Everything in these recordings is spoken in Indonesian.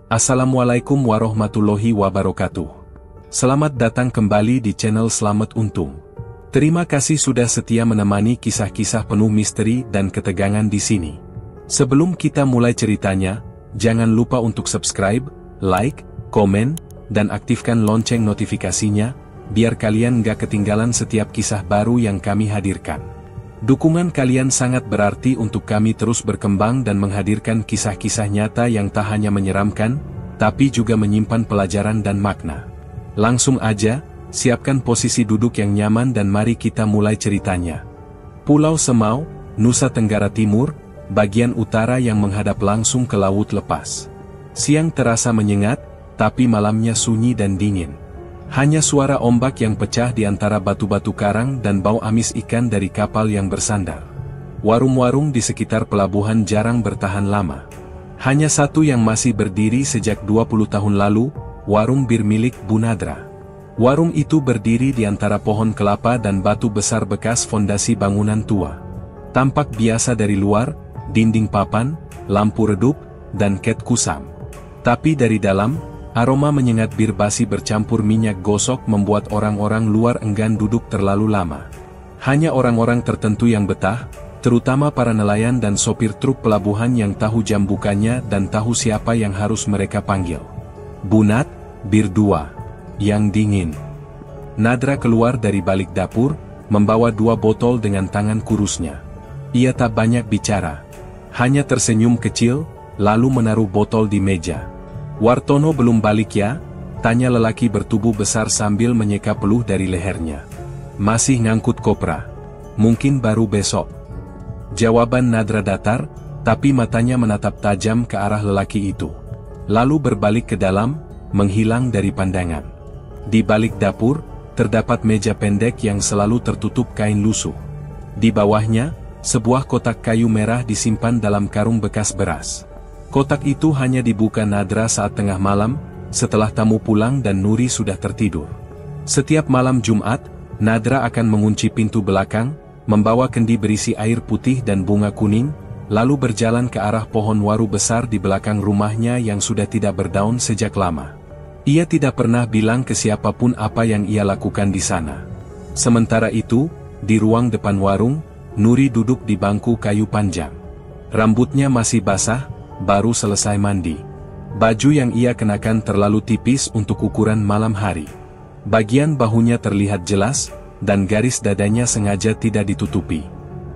Assalamualaikum warahmatullahi wabarakatuh. Selamat datang kembali di channel Selamat Untung. Terima kasih sudah setia menemani kisah-kisah penuh misteri dan ketegangan di sini. Sebelum kita mulai ceritanya, jangan lupa untuk subscribe, like, komen, dan aktifkan lonceng notifikasinya, biar kalian gak ketinggalan setiap kisah baru yang kami hadirkan. Dukungan kalian sangat berarti untuk kami terus berkembang dan menghadirkan kisah-kisah nyata yang tak hanya menyeramkan, tapi juga menyimpan pelajaran dan makna. Langsung aja, siapkan posisi duduk yang nyaman dan mari kita mulai ceritanya. Pulau Semau, Nusa Tenggara Timur, bagian utara yang menghadap langsung ke laut lepas. Siang terasa menyengat, tapi malamnya sunyi dan dingin. Hanya suara ombak yang pecah di antara batu-batu karang dan bau amis ikan dari kapal yang bersandar. Warung-warung di sekitar pelabuhan jarang bertahan lama. Hanya satu yang masih berdiri sejak 20 tahun lalu, warung bir milik Bu Nadra. Warung itu berdiri di antara pohon kelapa dan batu besar bekas fondasi bangunan tua. Tampak biasa dari luar, dinding papan, lampu redup, dan ket kusam. Tapi dari dalam, aroma menyengat bir basi bercampur minyak gosok membuat orang-orang luar enggan duduk terlalu lama. Hanya orang-orang tertentu yang betah, terutama para nelayan dan sopir truk pelabuhan yang tahu jam bukanya dan tahu siapa yang harus mereka panggil. Bu Nat, bir 2. Yang dingin. Nadra keluar dari balik dapur, membawa 2 botol dengan tangan kurusnya. Ia tak banyak bicara. Hanya tersenyum kecil, lalu menaruh botol di meja. Wartono belum balik ya? Tanya lelaki bertubuh besar sambil menyeka peluh dari lehernya. Masih ngangkut kopra. Mungkin baru besok. Jawaban Nadra datar, tapi matanya menatap tajam ke arah lelaki itu. Lalu berbalik ke dalam, menghilang dari pandangan. Di balik dapur, terdapat meja pendek yang selalu tertutup kain lusuh. Di bawahnya, sebuah kotak kayu merah disimpan dalam karung bekas beras. Kotak itu hanya dibuka Nadra saat tengah malam, setelah tamu pulang dan Nuri sudah tertidur. Setiap malam Jumat, Nadra akan mengunci pintu belakang, membawa kendi berisi air putih dan bunga kuning, lalu berjalan ke arah pohon waru besar di belakang rumahnya yang sudah tidak berdaun sejak lama. Ia tidak pernah bilang ke siapapun apa yang ia lakukan di sana. Sementara itu, di ruang depan warung, Nuri duduk di bangku kayu panjang. Rambutnya masih basah, baru selesai mandi. Baju yang ia kenakan terlalu tipis untuk ukuran malam hari. Bagian bahunya terlihat jelas, dan garis dadanya sengaja tidak ditutupi.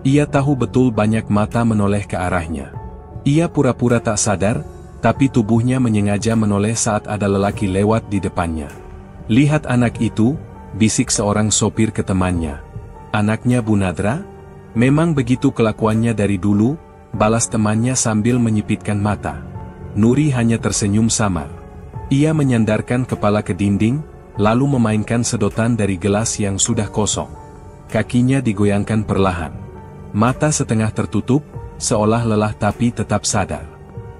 Ia tahu betul banyak mata menoleh ke arahnya. Ia pura-pura tak sadar, tapi tubuhnya menyengaja menoleh saat ada lelaki lewat di depannya. Lihat anak itu, bisik seorang sopir ke temannya. Anaknya Bu Nadra? Memang begitu kelakuannya dari dulu, balas temannya sambil menyipitkan mata. Nuri hanya tersenyum samar. Ia menyandarkan kepala ke dinding, lalu memainkan sedotan dari gelas yang sudah kosong. Kakinya digoyangkan perlahan. Mata setengah tertutup, seolah lelah tapi tetap sadar.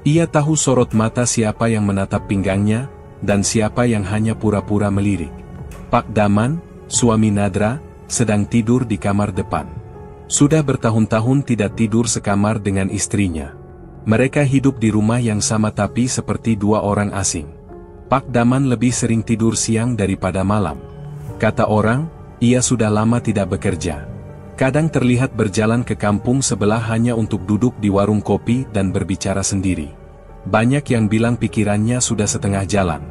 Ia tahu sorot mata siapa yang menatap pinggangnya, dan siapa yang hanya pura-pura melirik. Pak Daman, suami Nadra, sedang tidur di kamar depan. Sudah bertahun-tahun tidak tidur sekamar dengan istrinya. Mereka hidup di rumah yang sama tapi seperti 2 orang asing. Pak Daman lebih sering tidur siang daripada malam. Kata orang, ia sudah lama tidak bekerja. Kadang terlihat berjalan ke kampung sebelah hanya untuk duduk di warung kopi dan berbicara sendiri. Banyak yang bilang pikirannya sudah setengah jalan.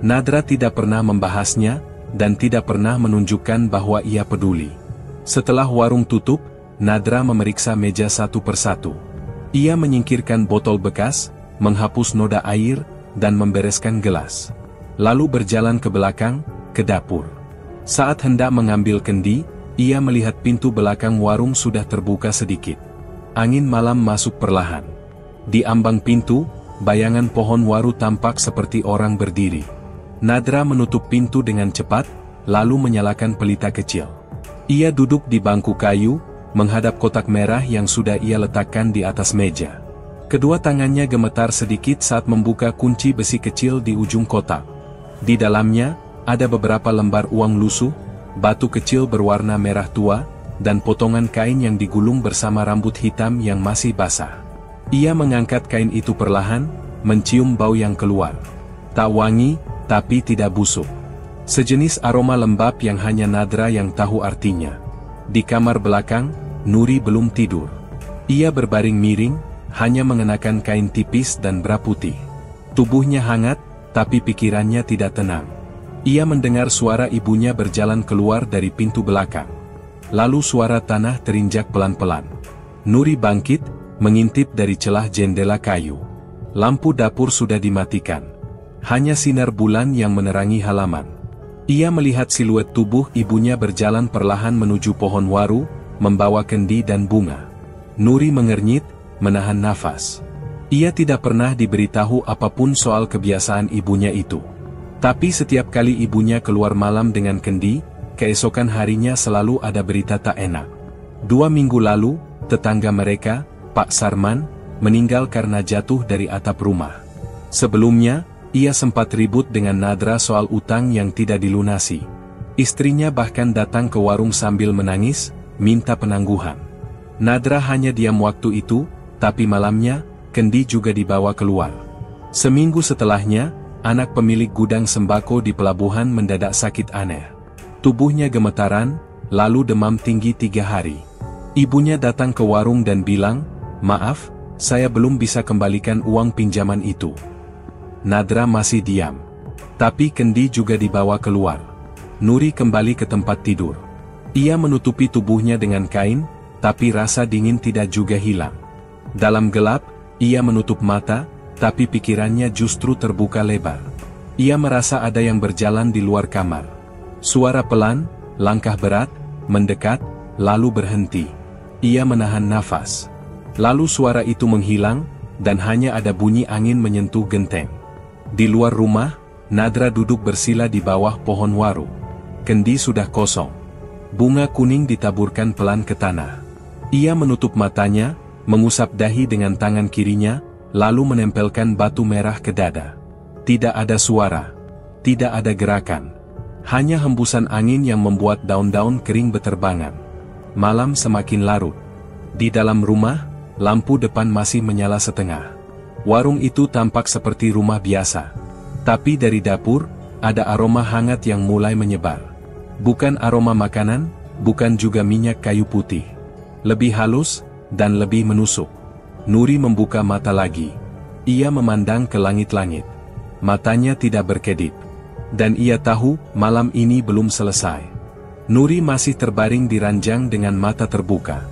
Nadra tidak pernah membahasnya, dan tidak pernah menunjukkan bahwa ia peduli. Setelah warung tutup, Nadra memeriksa meja satu persatu. Ia menyingkirkan botol bekas, menghapus noda air, dan membereskan gelas. Lalu berjalan ke belakang, ke dapur. Saat hendak mengambil kendi, ia melihat pintu belakang warung sudah terbuka sedikit. Angin malam masuk perlahan. Di ambang pintu, bayangan pohon waru tampak seperti orang berdiri. Nadra menutup pintu dengan cepat, lalu menyalakan pelita kecil. Ia duduk di bangku kayu, menghadap kotak merah yang sudah ia letakkan di atas meja. Kedua tangannya gemetar sedikit saat membuka kunci besi kecil di ujung kotak. Di dalamnya, ada beberapa lembar uang lusuh, batu kecil berwarna merah tua, dan potongan kain yang digulung bersama rambut hitam yang masih basah. Ia mengangkat kain itu perlahan, mencium bau yang keluar. Tak wangi, tapi tidak busuk. Sejenis aroma lembab yang hanya Nadra yang tahu artinya. Di kamar belakang, Nuri belum tidur. Ia berbaring miring, hanya mengenakan kain tipis dan bra putih. Tubuhnya hangat, tapi pikirannya tidak tenang. Ia mendengar suara ibunya berjalan keluar dari pintu belakang. Lalu suara tanah terinjak pelan-pelan. Nuri bangkit, mengintip dari celah jendela kayu. Lampu dapur sudah dimatikan. Hanya sinar bulan yang menerangi halaman. Ia melihat siluet tubuh ibunya berjalan perlahan menuju pohon waru, membawa kendi dan bunga. Nuri mengernyit, menahan nafas. Ia tidak pernah diberitahu apapun soal kebiasaan ibunya itu. Tapi setiap kali ibunya keluar malam dengan kendi, keesokan harinya selalu ada berita tak enak. 2 minggu lalu, tetangga mereka, Pak Sarman, meninggal karena jatuh dari atap rumah. Sebelumnya, ia sempat ribut dengan Nadra soal utang yang tidak dilunasi. Istrinya bahkan datang ke warung sambil menangis, minta penangguhan. Nadra hanya diam waktu itu, tapi malamnya, kendi juga dibawa keluar. Seminggu setelahnya, anak pemilik gudang sembako di pelabuhan mendadak sakit aneh. Tubuhnya gemetaran, lalu demam tinggi 3 hari. Ibunya datang ke warung dan bilang, "Maaf, saya belum bisa kembalikan uang pinjaman itu." Nadra masih diam. Tapi kendi juga dibawa keluar. Nuri kembali ke tempat tidur. Ia menutupi tubuhnya dengan kain, tapi rasa dingin tidak juga hilang. Dalam gelap, ia menutup mata, tapi pikirannya justru terbuka lebar. Ia merasa ada yang berjalan di luar kamar. Suara pelan, langkah berat, mendekat, lalu berhenti. Ia menahan nafas. Lalu suara itu menghilang, dan hanya ada bunyi angin menyentuh genteng. Di luar rumah, Nadra duduk bersila di bawah pohon waru. Kendi sudah kosong. Bunga kuning ditaburkan pelan ke tanah. Ia menutup matanya, mengusap dahi dengan tangan kirinya, lalu menempelkan batu merah ke dada. Tidak ada suara. Tidak ada gerakan. Hanya hembusan angin yang membuat daun-daun kering beterbangan. Malam semakin larut. Di dalam rumah, lampu depan masih menyala setengah. Warung itu tampak seperti rumah biasa. Tapi dari dapur, ada aroma hangat yang mulai menyebar. Bukan aroma makanan, bukan juga minyak kayu putih. Lebih halus, dan lebih menusuk. Nuri membuka mata lagi. Ia memandang ke langit-langit. Matanya tidak berkedip. Dan ia tahu, malam ini belum selesai. Nuri masih terbaring di ranjang dengan mata terbuka.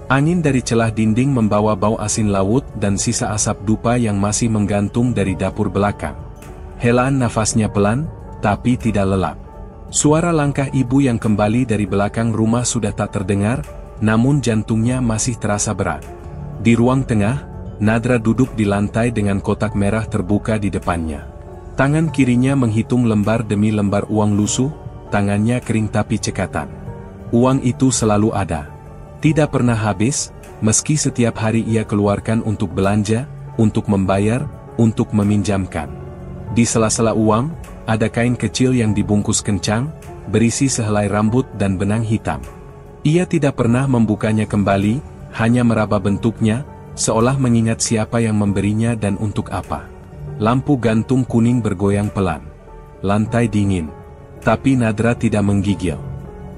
Angin dari celah dinding membawa bau asin laut dan sisa asap dupa yang masih menggantung dari dapur belakang. Helaan nafasnya pelan, tapi tidak lelap. Suara langkah ibu yang kembali dari belakang rumah sudah tak terdengar, namun jantungnya masih terasa berat. Di ruang tengah, Nadra duduk di lantai dengan kotak merah terbuka di depannya. Tangan kirinya menghitung lembar demi lembar uang lusuh, tangannya kering tapi cekatan. Uang itu selalu ada. Tidak pernah habis, meski setiap hari ia keluarkan untuk belanja, untuk membayar, untuk meminjamkan. Di sela-sela uang, ada kain kecil yang dibungkus kencang, berisi sehelai rambut dan benang hitam. Ia tidak pernah membukanya kembali, hanya meraba bentuknya, seolah mengingat siapa yang memberinya dan untuk apa. Lampu gantung kuning bergoyang pelan. Lantai dingin. Tapi Nadra tidak menggigil.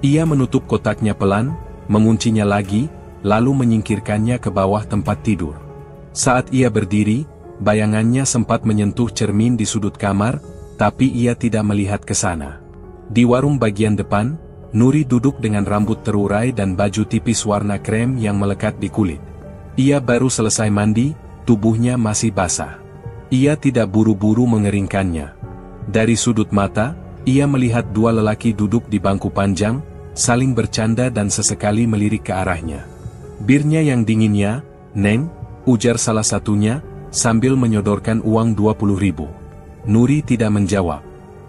Ia menutup kotaknya pelan, menguncinya lagi, lalu menyingkirkannya ke bawah tempat tidur. Saat ia berdiri, bayangannya sempat menyentuh cermin di sudut kamar, tapi ia tidak melihat ke sana. Di warung bagian depan, Nuri duduk dengan rambut terurai dan baju tipis warna krem yang melekat di kulit. Ia baru selesai mandi, tubuhnya masih basah. Ia tidak buru-buru mengeringkannya. Dari sudut mata, ia melihat 2 lelaki duduk di bangku panjang, saling bercanda dan sesekali melirik ke arahnya. "Birnya yang dinginnya, Neng," ujar salah satunya, sambil menyodorkan uang 20.000. Nuri tidak menjawab.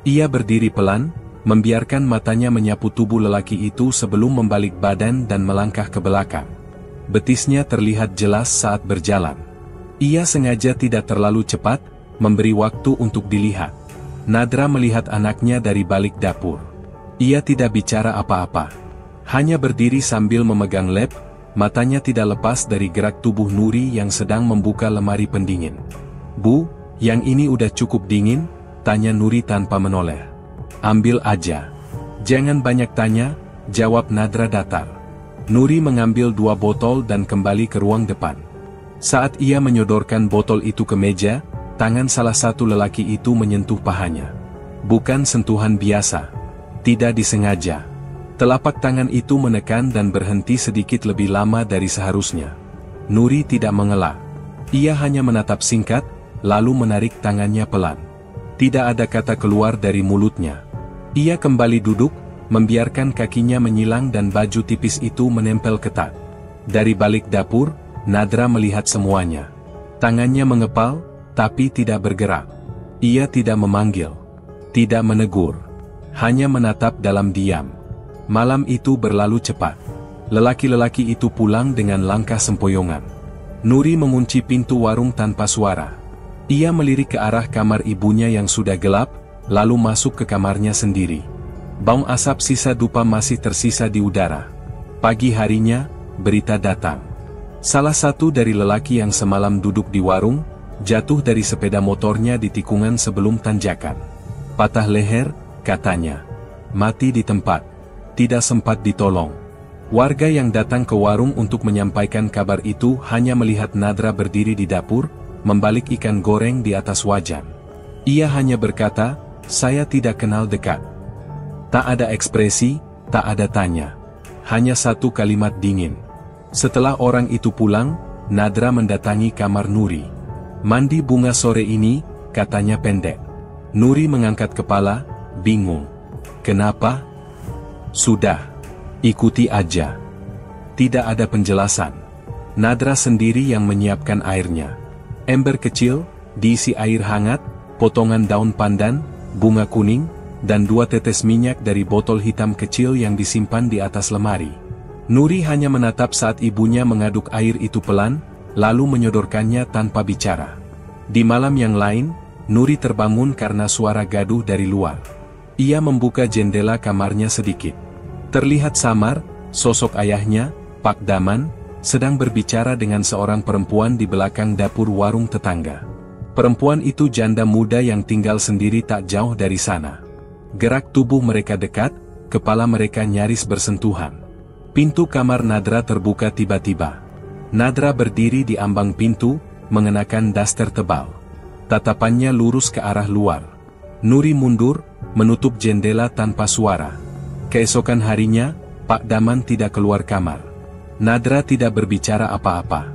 Ia berdiri pelan, membiarkan matanya menyapu tubuh lelaki itu sebelum membalik badan dan melangkah ke belakang. Betisnya terlihat jelas saat berjalan. Ia sengaja tidak terlalu cepat, memberi waktu untuk dilihat. Nadra melihat anaknya dari balik dapur. Ia tidak bicara apa-apa. Hanya berdiri sambil memegang lap, matanya tidak lepas dari gerak tubuh Nuri yang sedang membuka lemari pendingin. "Bu, Yang ini udah cukup dingin, tanya Nuri tanpa menoleh. Ambil aja. Jangan banyak tanya, jawab Nadra datar. Nuri mengambil 2 botol dan kembali ke ruang depan. Saat ia menyodorkan botol itu ke meja, tangan salah satu lelaki itu menyentuh pahanya. Bukan sentuhan biasa. Tidak disengaja. Telapak tangan itu menekan dan berhenti sedikit lebih lama dari seharusnya. Nuri tidak mengelak. Ia hanya menatap singkat, lalu menarik tangannya pelan. Tidak ada kata keluar dari mulutnya. Ia kembali duduk, membiarkan kakinya menyilang dan baju tipis itu menempel ketat. Dari balik dapur, Nadra melihat semuanya. Tangannya mengepal, tapi tidak bergerak. Ia tidak memanggil, tidak menegur, hanya menatap dalam diam. Malam itu berlalu cepat. Lelaki-lelaki itu pulang dengan langkah sempoyongan. Nuri mengunci pintu warung tanpa suara. Ia melirik ke arah kamar ibunya yang sudah gelap, lalu masuk ke kamarnya sendiri. Bau asap sisa dupa masih tersisa di udara. Pagi harinya, berita datang. Salah satu dari lelaki yang semalam duduk di warung, jatuh dari sepeda motornya di tikungan sebelum tanjakan. Patah leher, katanya. Mati di tempat. Tidak sempat ditolong. Warga yang datang ke warung untuk menyampaikan kabar itu hanya melihat Nadra berdiri di dapur, membalik ikan goreng di atas wajan. Ia hanya berkata, "Saya tidak kenal dekat." Tak ada ekspresi, tak ada tanya. Hanya satu kalimat dingin. Setelah orang itu pulang, Nadra mendatangi kamar Nuri. "Mandi bunga sore ini," katanya pendek. Nuri mengangkat kepala, bingung. "Kenapa?" "Sudah. Ikuti aja." Tidak ada penjelasan. Nadra sendiri yang menyiapkan airnya. Ember kecil, diisi air hangat, potongan daun pandan, bunga kuning, dan 2 tetes minyak dari botol hitam kecil yang disimpan di atas lemari. Nuri hanya menatap saat ibunya mengaduk air itu pelan, lalu menyodorkannya tanpa bicara. Di malam yang lain, Nuri terbangun karena suara gaduh dari luar. Ia membuka jendela kamarnya sedikit. Terlihat samar, sosok ayahnya, Pak Daman, sedang berbicara dengan seorang perempuan di belakang dapur warung tetangga. Perempuan itu janda muda yang tinggal sendiri tak jauh dari sana. Gerak tubuh mereka dekat, kepala mereka nyaris bersentuhan. Pintu kamar Nadra terbuka tiba-tiba. Nadra berdiri di ambang pintu, mengenakan daster tebal. Tatapannya lurus ke arah luar. Nuri mundur, menutup jendela tanpa suara. Keesokan harinya, Pak Daman tidak keluar kamar. Nadra tidak berbicara apa-apa.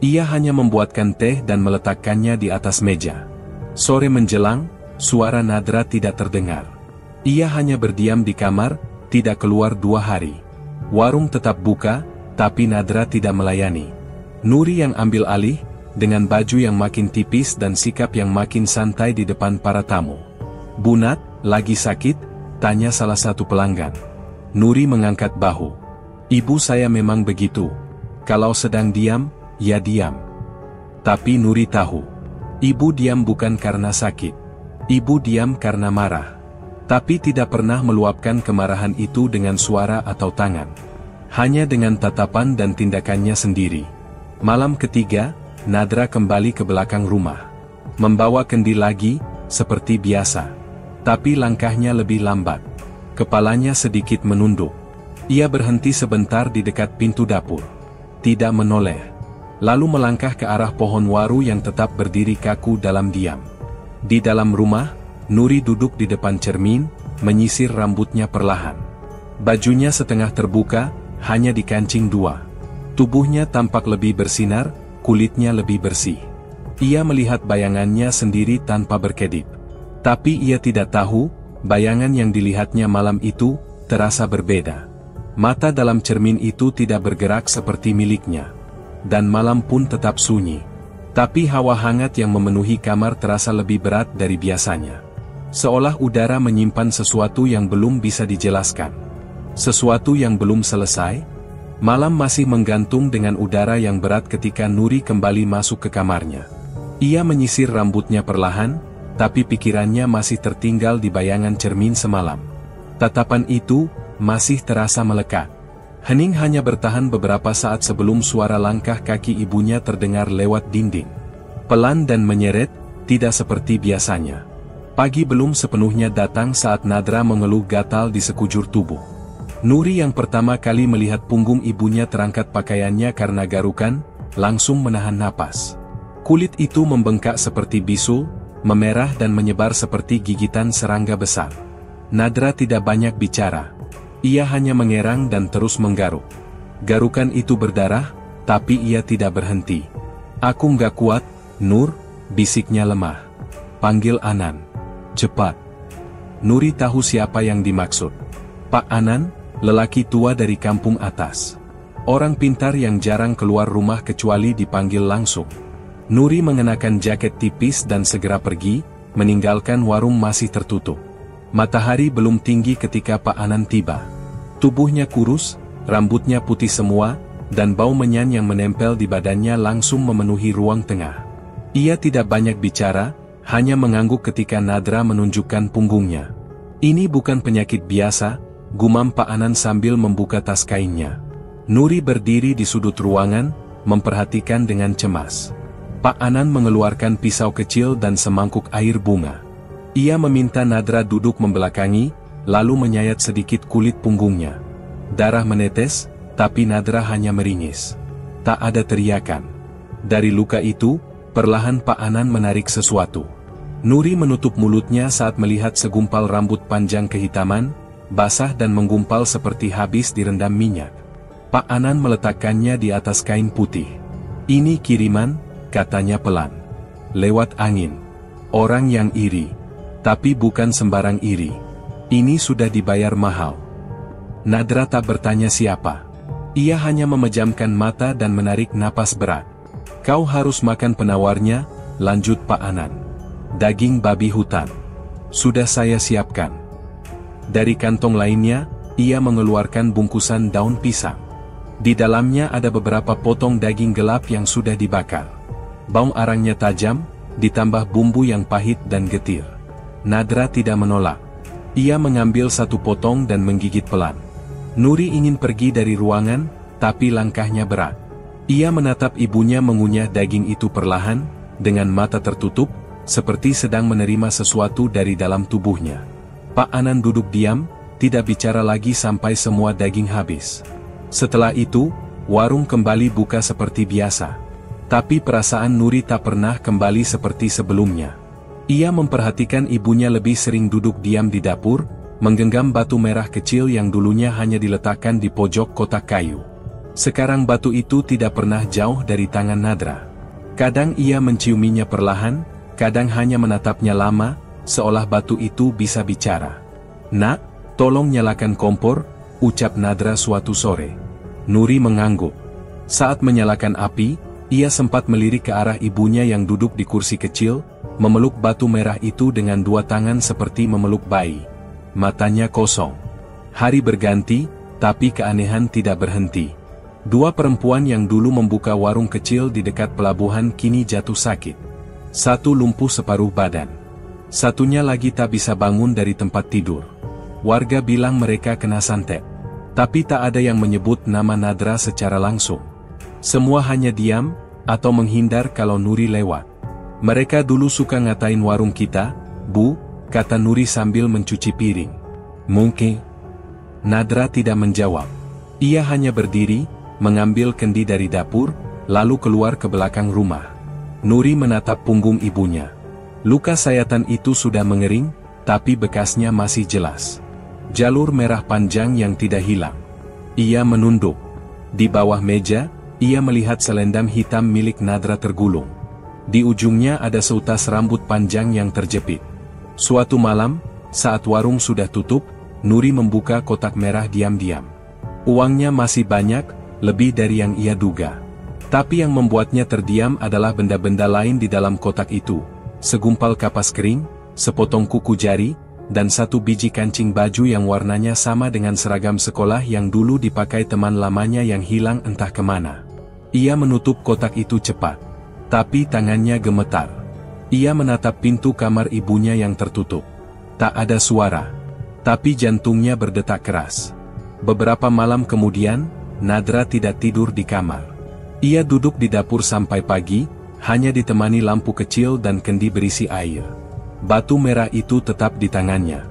Ia hanya membuatkan teh dan meletakkannya di atas meja. Sore menjelang, suara Nadra tidak terdengar. Ia hanya berdiam di kamar, tidak keluar 2 hari. Warung tetap buka, tapi Nadra tidak melayani. Nuri yang ambil alih, dengan baju yang makin tipis dan sikap yang makin santai di depan para tamu. "Bu Nat, lagi sakit?" tanya salah satu pelanggan. Nuri mengangkat bahu. "Ibu saya memang begitu. Kalau sedang diam, ya diam." Tapi Nuri tahu. Ibu diam bukan karena sakit. Ibu diam karena marah. Tapi tidak pernah meluapkan kemarahan itu dengan suara atau tangan. Hanya dengan tatapan dan tindakannya sendiri. Malam ketiga, Nadra kembali ke belakang rumah. Membawa kendi lagi, seperti biasa. Tapi langkahnya lebih lambat. Kepalanya sedikit menunduk. Ia berhenti sebentar di dekat pintu dapur. Tidak menoleh. Lalu melangkah ke arah pohon waru yang tetap berdiri kaku dalam diam. Di dalam rumah, Nuri duduk di depan cermin, menyisir rambutnya perlahan. Bajunya setengah terbuka, hanya dikancing 2. Tubuhnya tampak lebih bersinar, kulitnya lebih bersih. Ia melihat bayangannya sendiri tanpa berkedip. Tapi ia tidak tahu, bayangan yang dilihatnya malam itu, terasa berbeda. Mata dalam cermin itu tidak bergerak seperti miliknya. Dan malam pun tetap sunyi. Tapi hawa hangat yang memenuhi kamar terasa lebih berat dari biasanya. Seolah udara menyimpan sesuatu yang belum bisa dijelaskan. Sesuatu yang belum selesai. Malam masih menggantung dengan udara yang berat ketika Nuri kembali masuk ke kamarnya. Ia menyisir rambutnya perlahan, tapi pikirannya masih tertinggal di bayangan cermin semalam. Tatapan itu masih terasa melekat. Hening hanya bertahan beberapa saat sebelum suara langkah kaki ibunya terdengar lewat dinding. Pelan dan menyeret, tidak seperti biasanya. Pagi belum sepenuhnya datang saat Nadra mengeluh gatal di sekujur tubuh. Nuri yang pertama kali melihat punggung ibunya terangkat pakaiannya karena garukan, langsung menahan napas. Kulit itu membengkak seperti bisul, memerah dan menyebar seperti gigitan serangga besar. Nadra tidak banyak bicara. Ia hanya mengerang dan terus menggaruk. Garukan itu berdarah, tapi ia tidak berhenti. "Aku nggak kuat, Nur," bisiknya lemah. "Panggil Anan. Cepat." Nuri tahu siapa yang dimaksud. Pak Anan, lelaki tua dari kampung atas. Orang pintar yang jarang keluar rumah kecuali dipanggil langsung. Nuri mengenakan jaket tipis dan segera pergi, meninggalkan warung masih tertutup. Matahari belum tinggi ketika Pak Anan tiba. Tubuhnya kurus, rambutnya putih semua, dan bau menyan yang menempel di badannya langsung memenuhi ruang tengah. Ia tidak banyak bicara, hanya mengangguk ketika Nadra menunjukkan punggungnya. "Ini bukan penyakit biasa," gumam Pak Anan sambil membuka tas kainnya. Nuri berdiri di sudut ruangan, memperhatikan dengan cemas. Pak Anan mengeluarkan pisau kecil dan semangkuk air bunga. Ia meminta Nadra duduk membelakangi, lalu menyayat sedikit kulit punggungnya. Darah menetes, tapi Nadra hanya meringis. Tak ada teriakan. Dari luka itu, perlahan Pak Anan menarik sesuatu. Nuri menutup mulutnya saat melihat segumpal rambut panjang kehitaman, basah dan menggumpal seperti habis direndam minyak. Pak Anan meletakkannya di atas kain putih. "Ini kiriman," katanya pelan. "Lewat angin. Orang yang iri. Tapi bukan sembarang iri. Ini sudah dibayar mahal." Nadra tak bertanya siapa. Ia hanya memejamkan mata dan menarik napas berat. "Kau harus makan penawarnya," lanjut Pak Anan. "Daging babi hutan. Sudah saya siapkan." Dari kantong lainnya, ia mengeluarkan bungkusan daun pisang. Di dalamnya ada beberapa potong daging gelap yang sudah dibakar. Bau arangnya tajam, ditambah bumbu yang pahit dan getir. Nadra tidak menolak. Ia mengambil satu potong dan menggigit pelan. Nuri ingin pergi dari ruangan, tapi langkahnya berat. Ia menatap ibunya mengunyah daging itu perlahan, dengan mata tertutup, seperti sedang menerima sesuatu dari dalam tubuhnya. Pak Anan duduk diam, tidak bicara lagi sampai semua daging habis. Setelah itu, warung kembali buka seperti biasa. Tapi perasaan Nuri tak pernah kembali seperti sebelumnya. Ia memperhatikan ibunya lebih sering duduk diam di dapur, menggenggam batu merah kecil yang dulunya hanya diletakkan di pojok kotak kayu. Sekarang batu itu tidak pernah jauh dari tangan Nadra. Kadang ia menciuminya perlahan, kadang hanya menatapnya lama, seolah batu itu bisa bicara. "Nak, tolong nyalakan kompor," ucap Nadra suatu sore. Nuri mengangguk. Saat menyalakan api, ia sempat melirik ke arah ibunya yang duduk di kursi kecil, memeluk batu merah itu dengan dua tangan seperti memeluk bayi. Matanya kosong. Hari berganti, tapi keanehan tidak berhenti. Dua perempuan yang dulu membuka warung kecil di dekat pelabuhan kini jatuh sakit. Satu lumpuh separuh badan. Satunya lagi tak bisa bangun dari tempat tidur. Warga bilang mereka kena santet. Tapi tak ada yang menyebut nama Nadra secara langsung. Semua hanya diam, atau menghindar kalau Nuri lewat. "Mereka dulu suka ngatain warung kita, Bu," kata Nuri sambil mencuci piring. "Mungkin." Nadra tidak menjawab. Ia hanya berdiri, mengambil kendi dari dapur, lalu keluar ke belakang rumah. Nuri menatap punggung ibunya. Luka sayatan itu sudah mengering, tapi bekasnya masih jelas. Jalur merah panjang yang tidak hilang. Ia menunduk. Di bawah meja, ia melihat selendang hitam milik Nadra tergulung. Di ujungnya ada seutas rambut panjang yang terjepit. Suatu malam, saat warung sudah tutup, Nuri membuka kotak merah diam-diam. Uangnya masih banyak, lebih dari yang ia duga. Tapi yang membuatnya terdiam adalah benda-benda lain di dalam kotak itu. Segumpal kapas kering, sepotong kuku jari, dan satu biji kancing baju yang warnanya sama dengan seragam sekolah yang dulu dipakai teman lamanya yang hilang entah kemana. Ia menutup kotak itu cepat. Tapi tangannya gemetar. Ia menatap pintu kamar ibunya yang tertutup. Tak ada suara. Tapi jantungnya berdetak keras. Beberapa malam kemudian, Nadra tidak tidur di kamar. Ia duduk di dapur sampai pagi, hanya ditemani lampu kecil dan kendi berisi air. Batu merah itu tetap di tangannya.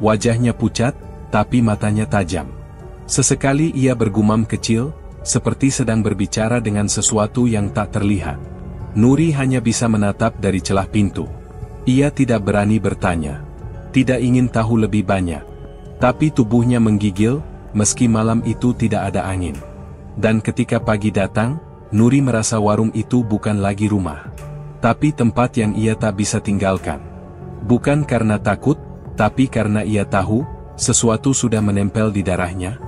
Wajahnya pucat, tapi matanya tajam. Sesekali ia bergumam kecil, seperti sedang berbicara dengan sesuatu yang tak terlihat. Nuri hanya bisa menatap dari celah pintu. Ia tidak berani bertanya. Tidak ingin tahu lebih banyak. Tapi tubuhnya menggigil, meski malam itu tidak ada angin. Dan ketika pagi datang, Nuri merasa warung itu bukan lagi rumah. Tapi tempat yang ia tak bisa tinggalkan. Bukan karena takut, tapi karena ia tahu, sesuatu sudah menempel di darahnya.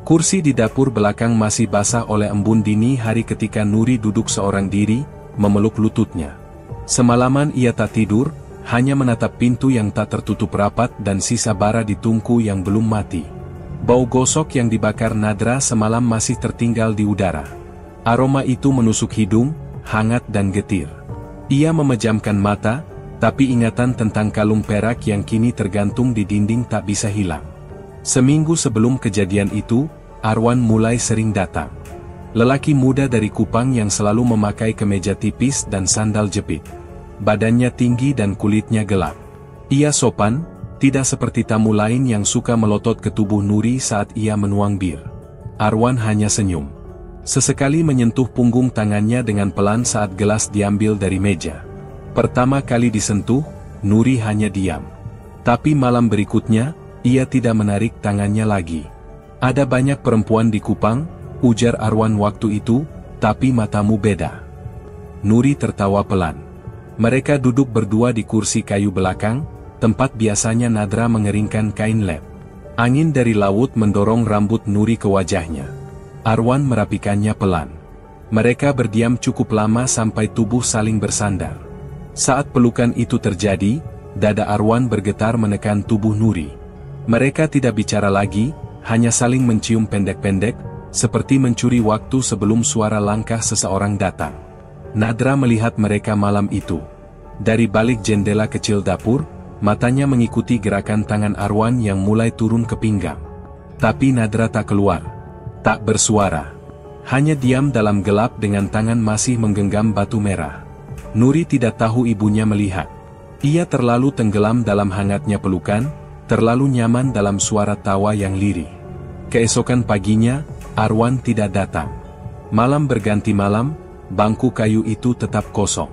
Kursi di dapur belakang masih basah oleh embun dini hari ketika Nuri duduk seorang diri, memeluk lututnya. Semalaman ia tak tidur, hanya menatap pintu yang tak tertutup rapat dan sisa bara di tungku yang belum mati. Bau gosok yang dibakar Nadra semalam masih tertinggal di udara. Aroma itu menusuk hidung, hangat dan getir. Ia memejamkan mata, tapi ingatan tentang kalung perak yang kini tergantung di dinding tak bisa hilang. Seminggu sebelum kejadian itu, Arwan mulai sering datang. Lelaki muda dari Kupang yang selalu memakai kemeja tipis dan sandal jepit. Badannya tinggi dan kulitnya gelap. Ia sopan, tidak seperti tamu lain yang suka melotot ke tubuh Nuri saat ia menuang bir. Arwan hanya senyum. Sesekali menyentuh punggung tangannya dengan pelan saat gelas diambil dari meja. Pertama kali disentuh, Nuri hanya diam. Tapi malam berikutnya, ia tidak menarik tangannya lagi. Ada banyak perempuan di Kupang, ujar Arwan waktu itu, tapi matamu beda. Nuri tertawa pelan. Mereka duduk berdua di kursi kayu belakang, tempat biasanya Nadra mengeringkan kain lap. Angin dari laut mendorong rambut Nuri ke wajahnya. Arwan merapikannya pelan. Mereka berdiam cukup lama sampai tubuh saling bersandar. Saat pelukan itu terjadi, dada Arwan bergetar menekan tubuh Nuri. Mereka tidak bicara lagi, hanya saling mencium pendek-pendek, seperti mencuri waktu sebelum suara langkah seseorang datang. Nadra melihat mereka malam itu. Dari balik jendela kecil dapur, matanya mengikuti gerakan tangan Arwan yang mulai turun ke pinggang. Tapi Nadra tak keluar. Tak bersuara. Hanya diam dalam gelap dengan tangan masih menggenggam batu merah. Nuri tidak tahu ibunya melihat. Ia terlalu tenggelam dalam hangatnya pelukan, terlalu nyaman dalam suara tawa yang lirih. Keesokan paginya, Arwan tidak datang. Malam berganti malam, bangku kayu itu tetap kosong.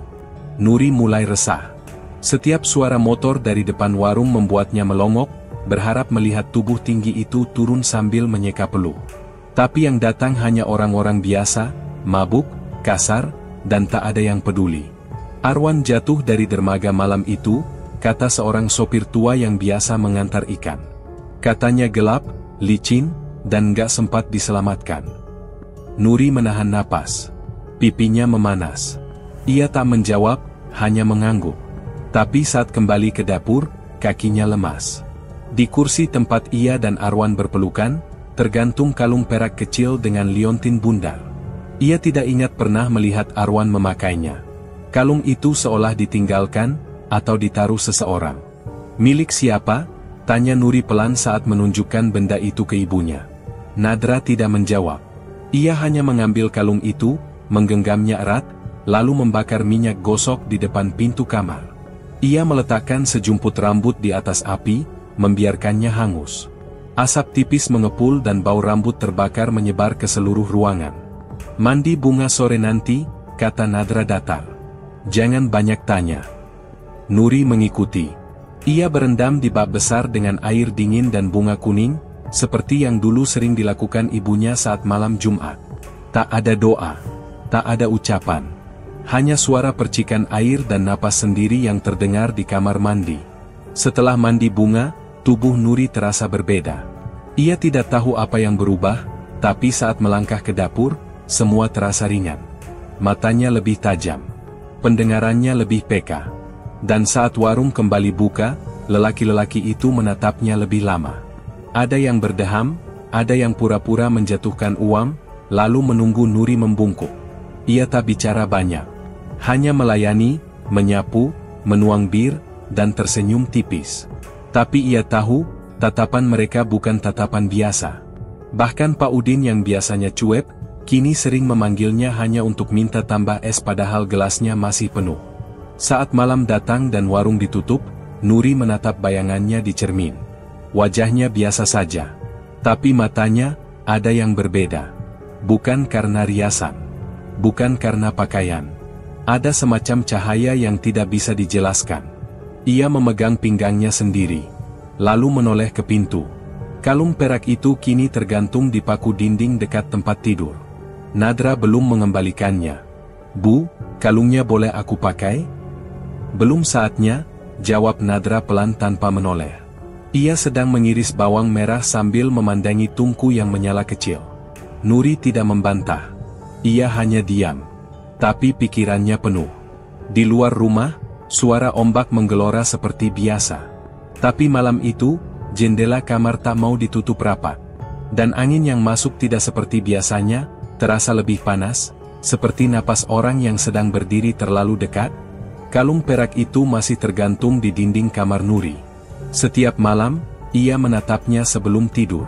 Nuri mulai resah. Setiap suara motor dari depan warung membuatnya melongok, berharap melihat tubuh tinggi itu turun sambil menyeka peluh. Tapi yang datang hanya orang-orang biasa, mabuk, kasar, dan tak ada yang peduli. Arwan jatuh dari dermaga malam itu, kata seorang sopir tua yang biasa mengantar ikan. Katanya gelap, licin, dan gak sempat diselamatkan. Nuri menahan napas. Pipinya memanas. Ia tak menjawab, hanya mengangguk. Tapi saat kembali ke dapur, kakinya lemas. Di kursi tempat ia dan Arwan berpelukan, tergantung kalung perak kecil dengan liontin bundar. Ia tidak ingat pernah melihat Arwan memakainya. Kalung itu seolah ditinggalkan, atau ditaruh seseorang. Milik siapa? Tanya Nuri pelan saat menunjukkan benda itu ke ibunya. Nadra tidak menjawab. Ia hanya mengambil kalung itu, menggenggamnya erat, lalu membakar minyak gosok di depan pintu kamar. Ia meletakkan sejumput rambut di atas api, membiarkannya hangus. Asap tipis mengepul dan bau rambut terbakar menyebar ke seluruh ruangan. Mandi bunga sore nanti, kata Nadra datar. Jangan banyak tanya. Nuri mengikuti. Ia berendam di bak besar dengan air dingin dan bunga kuning, seperti yang dulu sering dilakukan ibunya saat malam Jumat. Tak ada doa, tak ada ucapan. Hanya suara percikan air dan napas sendiri yang terdengar di kamar mandi. Setelah mandi bunga, tubuh Nuri terasa berbeda. Ia tidak tahu apa yang berubah, tapi saat melangkah ke dapur, semua terasa ringan. Matanya lebih tajam. Pendengarannya lebih peka. Dan saat warung kembali buka, lelaki-lelaki itu menatapnya lebih lama. Ada yang berdeham, ada yang pura-pura menjatuhkan uang, lalu menunggu Nuri membungkuk. Ia tak bicara banyak. Hanya melayani, menyapu, menuang bir, dan tersenyum tipis. Tapi ia tahu, tatapan mereka bukan tatapan biasa. Bahkan Pak Udin yang biasanya cuek, kini sering memanggilnya hanya untuk minta tambah es padahal gelasnya masih penuh. Saat malam datang dan warung ditutup, Nuri menatap bayangannya di cermin. Wajahnya biasa saja. Tapi matanya, ada yang berbeda. Bukan karena riasan. Bukan karena pakaian. Ada semacam cahaya yang tidak bisa dijelaskan. Ia memegang pinggangnya sendiri. Lalu menoleh ke pintu. Kalung perak itu kini tergantung di paku dinding dekat tempat tidur. Nadra belum mengembalikannya. "Bu, kalungnya boleh aku pakai?" "Belum saatnya," jawab Nadra pelan tanpa menoleh. Ia sedang mengiris bawang merah sambil memandangi tungku yang menyala kecil. Nuri tidak membantah. Ia hanya diam. Tapi pikirannya penuh. Di luar rumah, suara ombak menggelora seperti biasa. Tapi malam itu, jendela kamar tak mau ditutup rapat. Dan angin yang masuk tidak seperti biasanya, terasa lebih panas, seperti napas orang yang sedang berdiri terlalu dekat. Kalung perak itu masih tergantung di dinding kamar Nuri. Setiap malam, ia menatapnya sebelum tidur.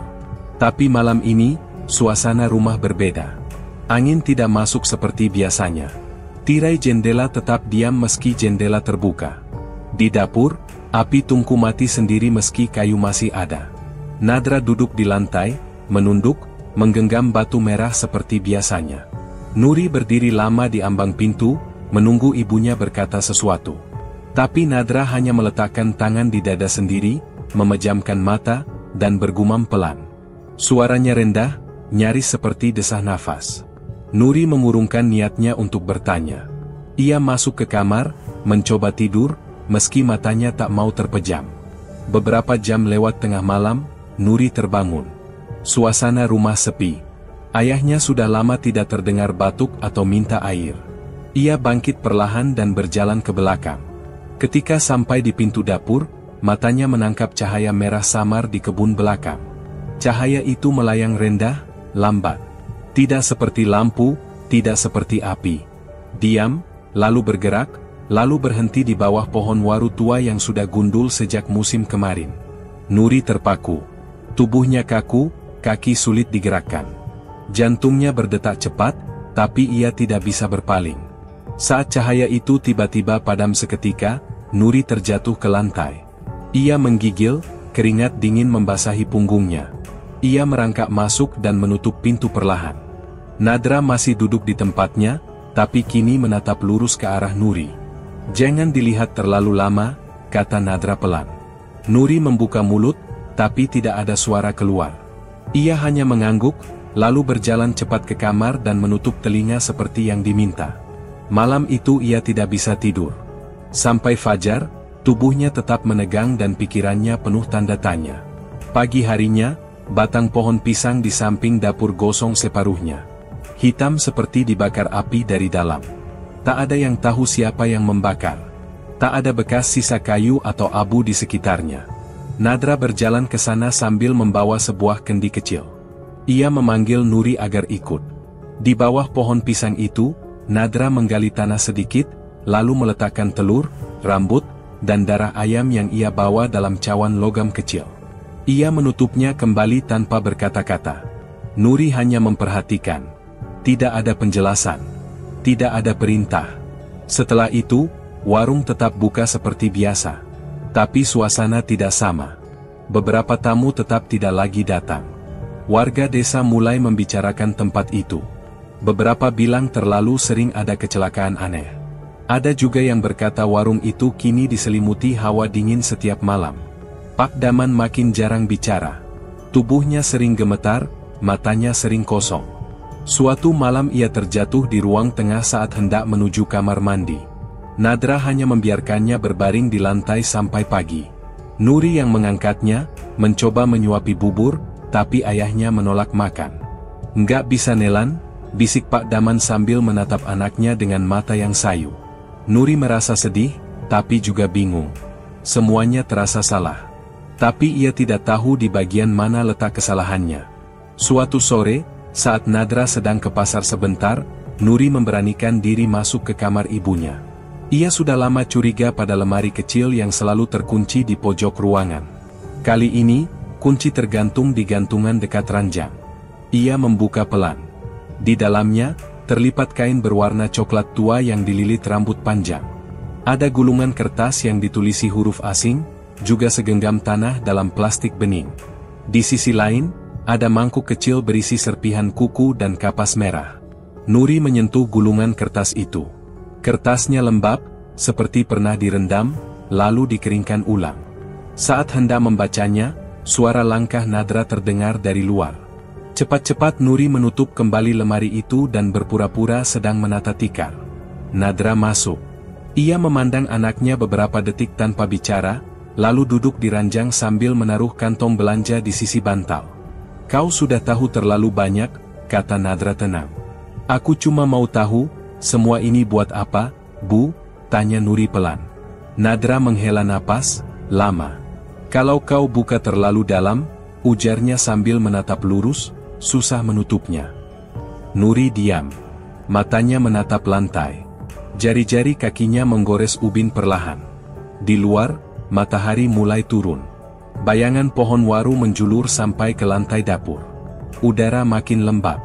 Tapi malam ini, suasana rumah berbeda. Angin tidak masuk seperti biasanya. Tirai jendela tetap diam meski jendela terbuka. Di dapur, api tungku mati sendiri meski kayu masih ada. Nadra duduk di lantai, menunduk, menggenggam batu merah seperti biasanya. Nuri berdiri lama di ambang pintu, menunggu ibunya berkata sesuatu. Tapi Nadra hanya meletakkan tangan di dada sendiri, memejamkan mata, dan bergumam pelan. Suaranya rendah, nyaris seperti desah nafas. Nuri mengurungkan niatnya untuk bertanya. Ia masuk ke kamar, mencoba tidur, meski matanya tak mau terpejam. Beberapa jam lewat tengah malam, Nuri terbangun. Suasana rumah sepi. Ayahnya sudah lama tidak terdengar batuk atau minta air. Ia bangkit perlahan dan berjalan ke belakang. Ketika sampai di pintu dapur, matanya menangkap cahaya merah samar di kebun belakang. Cahaya itu melayang rendah, lambat. Tidak seperti lampu, tidak seperti api. Diam, lalu bergerak, lalu berhenti di bawah pohon waru tua yang sudah gundul sejak musim kemarin. Nuri terpaku. Tubuhnya kaku, kaki sulit digerakkan. Jantungnya berdetak cepat, tapi ia tidak bisa berpaling. Saat cahaya itu tiba-tiba padam seketika, Nuri terjatuh ke lantai. Ia menggigil, keringat dingin membasahi punggungnya. Ia merangkak masuk dan menutup pintu perlahan. Nadra masih duduk di tempatnya, tapi kini menatap lurus ke arah Nuri. "Jangan dilihat terlalu lama," kata Nadra pelan. Nuri membuka mulut, tapi tidak ada suara keluar. Ia hanya mengangguk, lalu berjalan cepat ke kamar dan menutup telinga seperti yang diminta. Malam itu ia tidak bisa tidur. Sampai fajar, tubuhnya tetap menegang dan pikirannya penuh tanda tanya. Pagi harinya, batang pohon pisang di samping dapur gosong separuhnya. Hitam seperti dibakar api dari dalam. Tak ada yang tahu siapa yang membakar. Tak ada bekas sisa kayu atau abu di sekitarnya. Nadra berjalan ke sana sambil membawa sebuah kendi kecil. Ia memanggil Nuri agar ikut. Di bawah pohon pisang itu, Nadra menggali tanah sedikit, lalu meletakkan telur, rambut, dan darah ayam yang ia bawa dalam cawan logam kecil. Ia menutupnya kembali tanpa berkata-kata. Nuri hanya memperhatikan. Tidak ada penjelasan. Tidak ada perintah. Setelah itu, warung tetap buka seperti biasa. Tapi suasana tidak sama. Beberapa tamu tetap tidak lagi datang. Warga desa mulai membicarakan tempat itu. Beberapa bilang terlalu sering ada kecelakaan aneh. Ada juga yang berkata warung itu kini diselimuti hawa dingin setiap malam. Pak Daman makin jarang bicara. Tubuhnya sering gemetar, matanya sering kosong. Suatu malam ia terjatuh di ruang tengah saat hendak menuju kamar mandi. Nadra hanya membiarkannya berbaring di lantai sampai pagi. Nuri yang mengangkatnya, mencoba menyuapi bubur, tapi ayahnya menolak makan. "Nggak bisa Nelan," bisik Pak Daman sambil menatap anaknya dengan mata yang sayu. Nuri merasa sedih, tapi juga bingung. Semuanya terasa salah. Tapi ia tidak tahu di bagian mana letak kesalahannya. Suatu sore, saat Nadra sedang ke pasar sebentar, Nuri memberanikan diri masuk ke kamar ibunya. Ia sudah lama curiga pada lemari kecil yang selalu terkunci di pojok ruangan. Kali ini, kunci tergantung di gantungan dekat ranjang. Ia membuka pelan. Di dalamnya, terlipat kain berwarna coklat tua yang dililit rambut panjang. Ada gulungan kertas yang ditulisi huruf asing, juga segenggam tanah dalam plastik bening. Di sisi lain, ada mangkuk kecil berisi serpihan kuku dan kapas merah. Nuri menyentuh gulungan kertas itu. Kertasnya lembab, seperti pernah direndam, lalu dikeringkan ulang. Saat hendak membacanya, suara langkah Nadra terdengar dari luar. Cepat-cepat Nuri menutup kembali lemari itu dan berpura-pura sedang menata tikar. Nadra masuk. Ia memandang anaknya beberapa detik tanpa bicara, lalu duduk di ranjang sambil menaruh kantong belanja di sisi bantal. "Kau sudah tahu terlalu banyak," kata Nadra tenang. "Aku cuma mau tahu, semua ini buat apa, Bu?" tanya Nuri pelan. Nadra menghela napas lama. "Kalau kau buka terlalu dalam," ujarnya sambil menatap lurus, "susah menutupnya." Nuri diam. Matanya menatap lantai. Jari-jari kakinya menggores ubin perlahan. Di luar, matahari mulai turun. Bayangan pohon waru menjulur sampai ke lantai dapur. Udara makin lembab.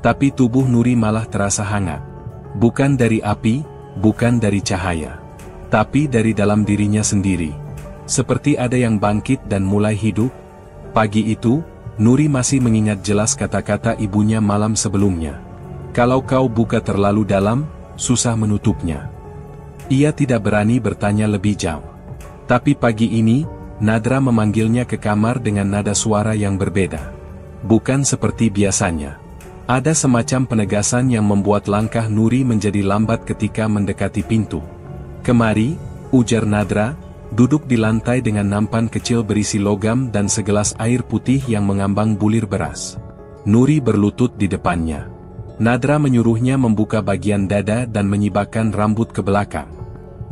Tapi tubuh Nuri malah terasa hangat. Bukan dari api, bukan dari cahaya. Tapi dari dalam dirinya sendiri. Seperti ada yang bangkit dan mulai hidup. Pagi itu, Nuri masih mengingat jelas kata-kata ibunya malam sebelumnya. "Kalau kau buka terlalu dalam, susah menutupnya." Ia tidak berani bertanya lebih jauh. Tapi pagi ini, Nadra memanggilnya ke kamar dengan nada suara yang berbeda. Bukan seperti biasanya. Ada semacam penegasan yang membuat langkah Nuri menjadi lambat ketika mendekati pintu. "Kemari," ujar Nadra, duduk di lantai dengan nampan kecil berisi logam dan segelas air putih yang mengambang bulir beras. Nuri berlutut di depannya. Nadra menyuruhnya membuka bagian dada dan menyibakkan rambut ke belakang.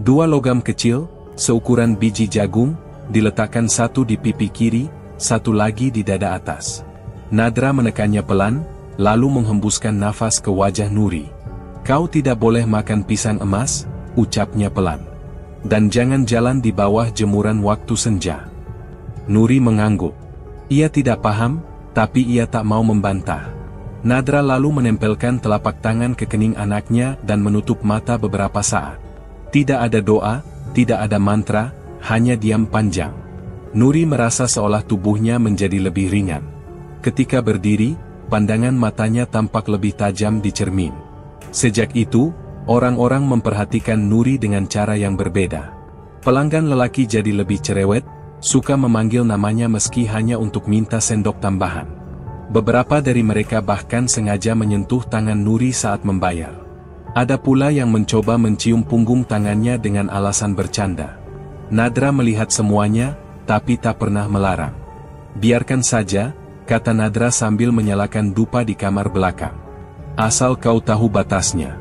2 logam kecil, seukuran biji jagung, diletakkan satu di pipi kiri, satu lagi di dada atas. Nadra menekannya pelan, lalu menghembuskan nafas ke wajah Nuri. "Kau tidak boleh makan pisang emas," ucapnya pelan. "Dan jangan jalan di bawah jemuran waktu senja." Nuri mengangguk. Ia tidak paham, tapi ia tak mau membantah. Nadra lalu menempelkan telapak tangan ke kening anaknya dan menutup mata beberapa saat. Tidak ada doa, tidak ada mantra, hanya diam panjang. Nuri merasa seolah tubuhnya menjadi lebih ringan. Ketika berdiri, pandangan matanya tampak lebih tajam di cermin. Sejak itu, orang-orang memperhatikan Nuri dengan cara yang berbeda. Pelanggan lelaki jadi lebih cerewet, suka memanggil namanya meski hanya untuk minta sendok tambahan. Beberapa dari mereka bahkan sengaja menyentuh tangan Nuri saat membayar. Ada pula yang mencoba mencium punggung tangannya dengan alasan bercanda. Nadra melihat semuanya, tapi tak pernah melarang. "Biarkan saja," kata Nadra sambil menyalakan dupa di kamar belakang. "Asal kau tahu batasnya."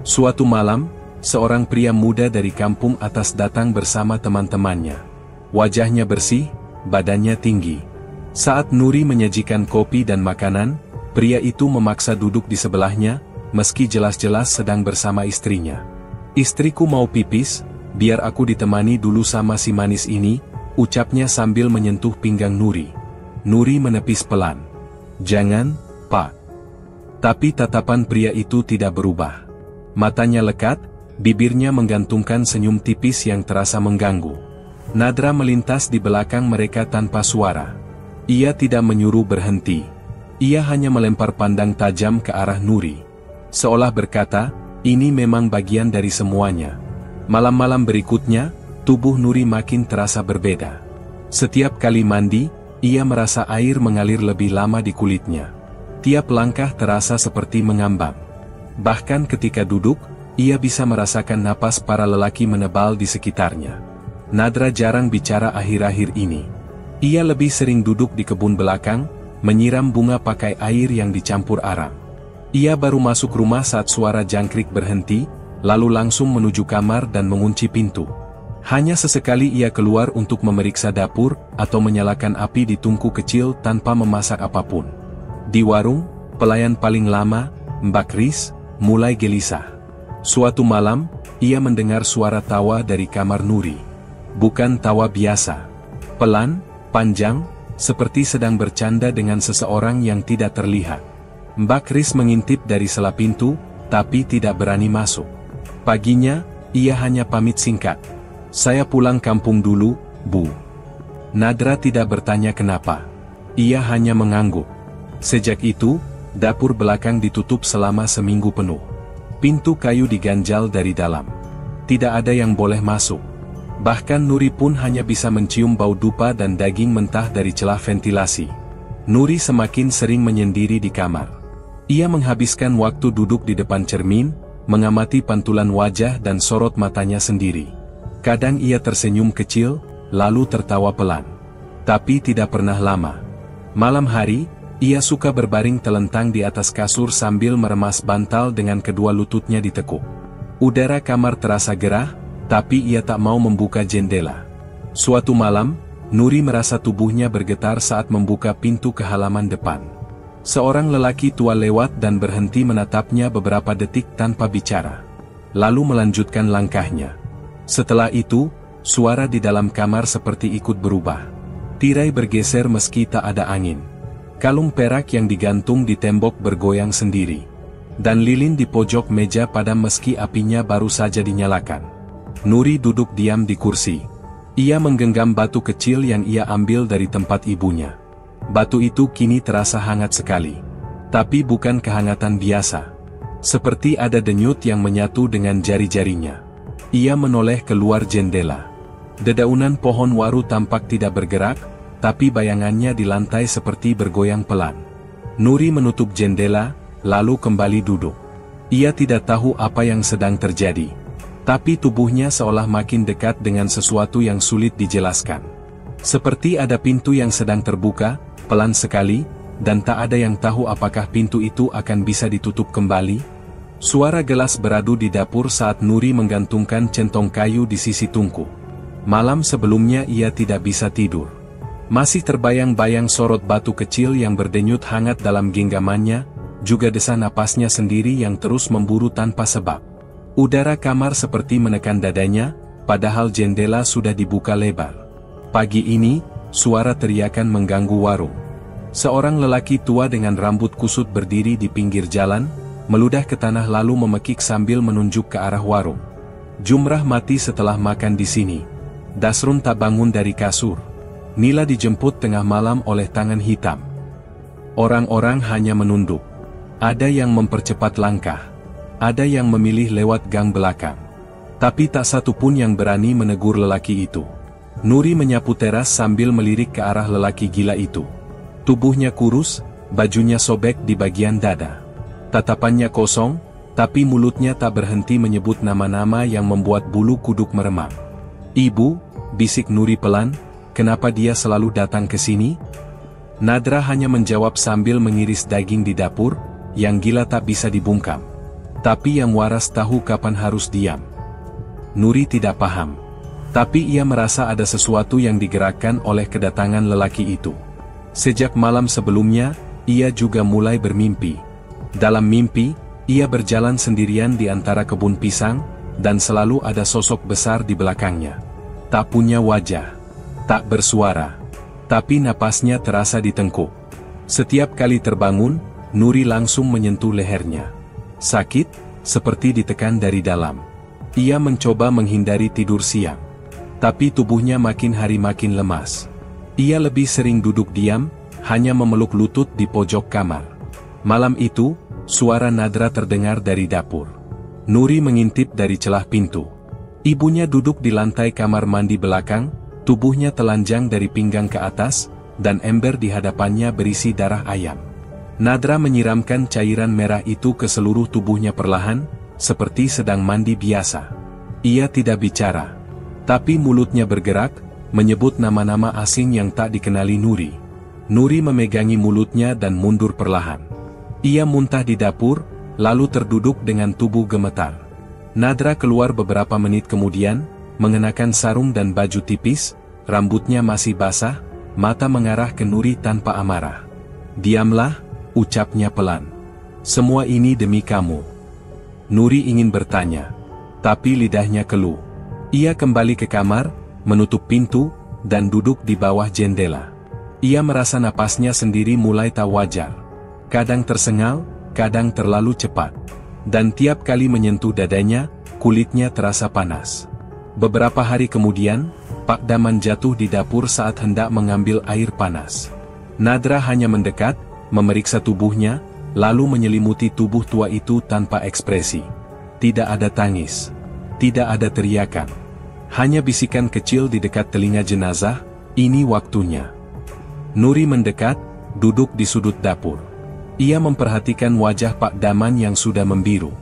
Suatu malam, seorang pria muda dari kampung atas datang bersama teman-temannya. Wajahnya bersih, badannya tinggi. Saat Nuri menyajikan kopi dan makanan, pria itu memaksa duduk di sebelahnya, meski jelas-jelas sedang bersama istrinya. "Istriku mau pipis, biar aku ditemani dulu sama si manis ini," ucapnya sambil menyentuh pinggang Nuri. Nuri menepis pelan. "Jangan, Pak." Tapi tatapan pria itu tidak berubah. Matanya lekat, bibirnya menggantungkan senyum tipis yang terasa mengganggu. Nadra melintas di belakang mereka tanpa suara. Ia tidak menyuruh berhenti. Ia hanya melempar pandang tajam ke arah Nuri. Seolah berkata, ini memang bagian dari semuanya. Malam-malam berikutnya, tubuh Nuri makin terasa berbeda. Setiap kali mandi, ia merasa air mengalir lebih lama di kulitnya. Tiap langkah terasa seperti mengambang. Bahkan ketika duduk, ia bisa merasakan napas para lelaki menebal di sekitarnya. Nadra jarang bicara akhir-akhir ini. Ia lebih sering duduk di kebun belakang, menyiram bunga pakai air yang dicampur arang. Ia baru masuk rumah saat suara jangkrik berhenti, lalu langsung menuju kamar dan mengunci pintu. Hanya sesekali ia keluar untuk memeriksa dapur, atau menyalakan api di tungku kecil tanpa memasak apapun. Di warung, pelayan paling lama, Mbak Riz, mulai gelisah. Suatu malam, ia mendengar suara tawa dari kamar Nuri. Bukan tawa biasa. Pelan, panjang, seperti sedang bercanda dengan seseorang yang tidak terlihat. Mbak Kris mengintip dari sela pintu, tapi tidak berani masuk. Paginya, ia hanya pamit singkat. "Saya pulang kampung dulu, Bu." Nadra tidak bertanya kenapa. Ia hanya mengangguk. Sejak itu, dapur belakang ditutup selama seminggu penuh. Pintu kayu diganjal dari dalam. Tidak ada yang boleh masuk. Bahkan Nuri pun hanya bisa mencium bau dupa dan daging mentah dari celah ventilasi. Nuri semakin sering menyendiri di kamar. Ia menghabiskan waktu duduk di depan cermin, mengamati pantulan wajah dan sorot matanya sendiri. Kadang ia tersenyum kecil, lalu tertawa pelan. Tapi tidak pernah lama. Malam hari, ia suka berbaring telentang di atas kasur sambil meremas bantal dengan kedua lututnya ditekuk. Udara kamar terasa gerah, tapi ia tak mau membuka jendela. Suatu malam, Nuri merasa tubuhnya bergetar saat membuka pintu ke halaman depan. Seorang lelaki tua lewat dan berhenti menatapnya beberapa detik tanpa bicara. Lalu melanjutkan langkahnya. Setelah itu, suara di dalam kamar seperti ikut berubah. Tirai bergeser meski tak ada angin. Kalung perak yang digantung di tembok bergoyang sendiri. Dan lilin di pojok meja padam meski apinya baru saja dinyalakan. Nuri duduk diam di kursi. Ia menggenggam batu kecil yang ia ambil dari tempat ibunya. Batu itu kini terasa hangat sekali. Tapi bukan kehangatan biasa. Seperti ada denyut yang menyatu dengan jari-jarinya. Ia menoleh keluar jendela. Dedaunan pohon waru tampak tidak bergerak, tapi bayangannya di lantai seperti bergoyang pelan. Nuri menutup jendela, lalu kembali duduk. Ia tidak tahu apa yang sedang terjadi. Tapi tubuhnya seolah makin dekat dengan sesuatu yang sulit dijelaskan. Seperti ada pintu yang sedang terbuka, pelan sekali, dan tak ada yang tahu apakah pintu itu akan bisa ditutup kembali. Suara gelas beradu di dapur saat Nuri menggantungkan centong kayu di sisi tungku. Malam sebelumnya ia tidak bisa tidur. Masih terbayang-bayang sorot batu kecil yang berdenyut hangat dalam genggamannya, juga desa napasnya sendiri yang terus memburu tanpa sebab. Udara kamar seperti menekan dadanya, padahal jendela sudah dibuka lebar. Pagi ini, suara teriakan mengganggu warung. Seorang lelaki tua dengan rambut kusut berdiri di pinggir jalan, meludah ke tanah lalu memekik sambil menunjuk ke arah warung. "Jumrah mati setelah makan di sini." Dasrun tak bangun dari kasur. Nila dijemput tengah malam oleh tangan hitam. Orang-orang hanya menunduk. Ada yang mempercepat langkah. Ada yang memilih lewat gang belakang. Tapi tak satu pun yang berani menegur lelaki itu. Nuri menyapu teras sambil melirik ke arah lelaki gila itu. Tubuhnya kurus, bajunya sobek di bagian dada. Tatapannya kosong, tapi mulutnya tak berhenti menyebut nama-nama yang membuat bulu kuduk meremang. "Ibu," bisik Nuri pelan, "kenapa dia selalu datang ke sini?" Nadra hanya menjawab sambil mengiris daging di dapur, yang gila tak bisa dibungkam. Tapi yang waras tahu kapan harus diam. Nuri tidak paham. Tapi ia merasa ada sesuatu yang digerakkan oleh kedatangan lelaki itu. Sejak malam sebelumnya, ia juga mulai bermimpi. Dalam mimpi, ia berjalan sendirian di antara kebun pisang, dan selalu ada sosok besar di belakangnya. Tak punya wajah, tak bersuara, tapi napasnya terasa ditengkuk. Setiap kali terbangun, Nuri langsung menyentuh lehernya. Sakit, seperti ditekan dari dalam. Ia mencoba menghindari tidur siang. Tapi tubuhnya makin hari makin lemas. Ia lebih sering duduk diam, hanya memeluk lutut di pojok kamar. Malam itu, suara Nadra terdengar dari dapur. Nuri mengintip dari celah pintu. Ibunya duduk di lantai kamar mandi belakang, tubuhnya telanjang dari pinggang ke atas, dan ember di hadapannya berisi darah ayam. Nadra menyiramkan cairan merah itu ke seluruh tubuhnya perlahan, seperti sedang mandi biasa. Ia tidak bicara. Tapi mulutnya bergerak, menyebut nama-nama asing yang tak dikenali Nuri. Nuri memegangi mulutnya dan mundur perlahan. Ia muntah di dapur, lalu terduduk dengan tubuh gemetar. Nadra keluar beberapa menit kemudian, mengenakan sarung dan baju tipis, rambutnya masih basah, mata mengarah ke Nuri tanpa amarah. "Diamlah," ucapnya pelan. "Semua ini demi kamu." Nuri ingin bertanya, tapi lidahnya keluh. Ia kembali ke kamar, menutup pintu, dan duduk di bawah jendela. Ia merasa napasnya sendiri mulai tak wajar. Kadang tersengal, kadang terlalu cepat. Dan tiap kali menyentuh dadanya, kulitnya terasa panas. Beberapa hari kemudian, Pak Daman jatuh di dapur saat hendak mengambil air panas. Nadra hanya mendekat, memeriksa tubuhnya, lalu menyelimuti tubuh tua itu tanpa ekspresi. Tidak ada tangis. Tidak ada teriakan. Hanya bisikan kecil di dekat telinga jenazah, "Ini waktunya." Nuri mendekat, duduk di sudut dapur. Ia memperhatikan wajah Pak Daman yang sudah membiru.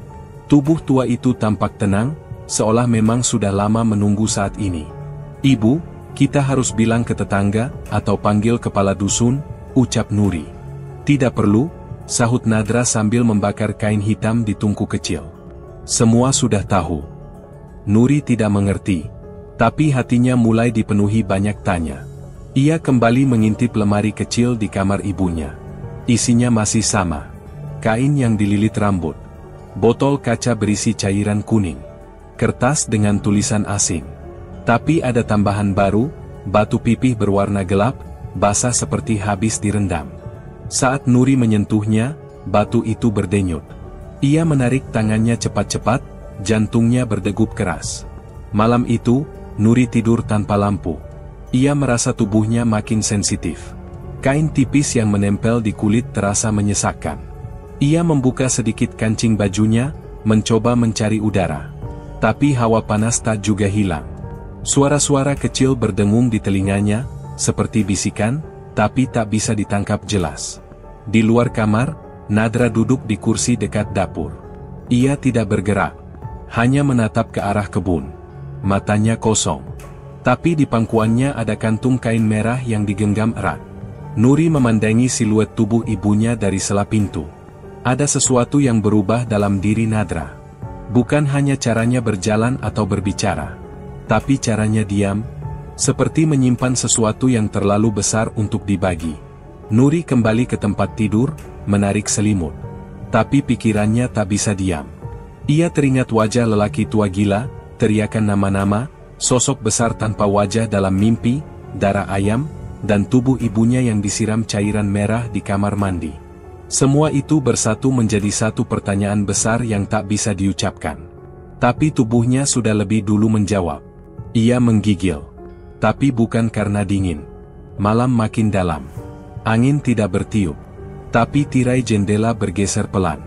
Tubuh tua itu tampak tenang, seolah memang sudah lama menunggu saat ini. "Ibu, kita harus bilang ke tetangga, atau panggil kepala dusun," ucap Nuri. "Tidak perlu," sahut Nadra sambil membakar kain hitam di tungku kecil. "Semua sudah tahu." Nuri tidak mengerti, tapi hatinya mulai dipenuhi banyak tanya. Ia kembali mengintip lemari kecil di kamar ibunya. Isinya masih sama. Kain yang dililit rambut. Botol kaca berisi cairan kuning. Kertas dengan tulisan asing. Tapi ada tambahan baru, batu pipih berwarna gelap, basah seperti habis direndam. Saat Nuri menyentuhnya, batu itu berdenyut. Ia menarik tangannya cepat-cepat, jantungnya berdegup keras. Malam itu, Nuri tidur tanpa lampu. Ia merasa tubuhnya makin sensitif. Kain tipis yang menempel di kulit terasa menyesakkan. Ia membuka sedikit kancing bajunya, mencoba mencari udara. Tapi hawa panas tak juga hilang. Suara-suara kecil berdengung di telinganya, seperti bisikan, tapi tak bisa ditangkap jelas. Di luar kamar, Nadra duduk di kursi dekat dapur. Ia tidak bergerak, hanya menatap ke arah kebun. Matanya kosong. Tapi di pangkuannya ada kantung kain merah yang digenggam erat. Nuri memandangi siluet tubuh ibunya dari sela pintu. Ada sesuatu yang berubah dalam diri Nadra. Bukan hanya caranya berjalan atau berbicara, tapi caranya diam, seperti menyimpan sesuatu yang terlalu besar untuk dibagi. Nuri kembali ke tempat tidur, menarik selimut. Tapi pikirannya tak bisa diam. Ia teringat wajah lelaki tua gila, teriakan nama-nama, sosok besar tanpa wajah dalam mimpi, darah ayam, dan tubuh ibunya yang disiram cairan merah di kamar mandi. Semua itu bersatu menjadi satu pertanyaan besar yang tak bisa diucapkan. Tapi tubuhnya sudah lebih dulu menjawab. Ia menggigil. Tapi bukan karena dingin. Malam makin dalam. Angin tidak bertiup. Tapi tirai jendela bergeser pelan.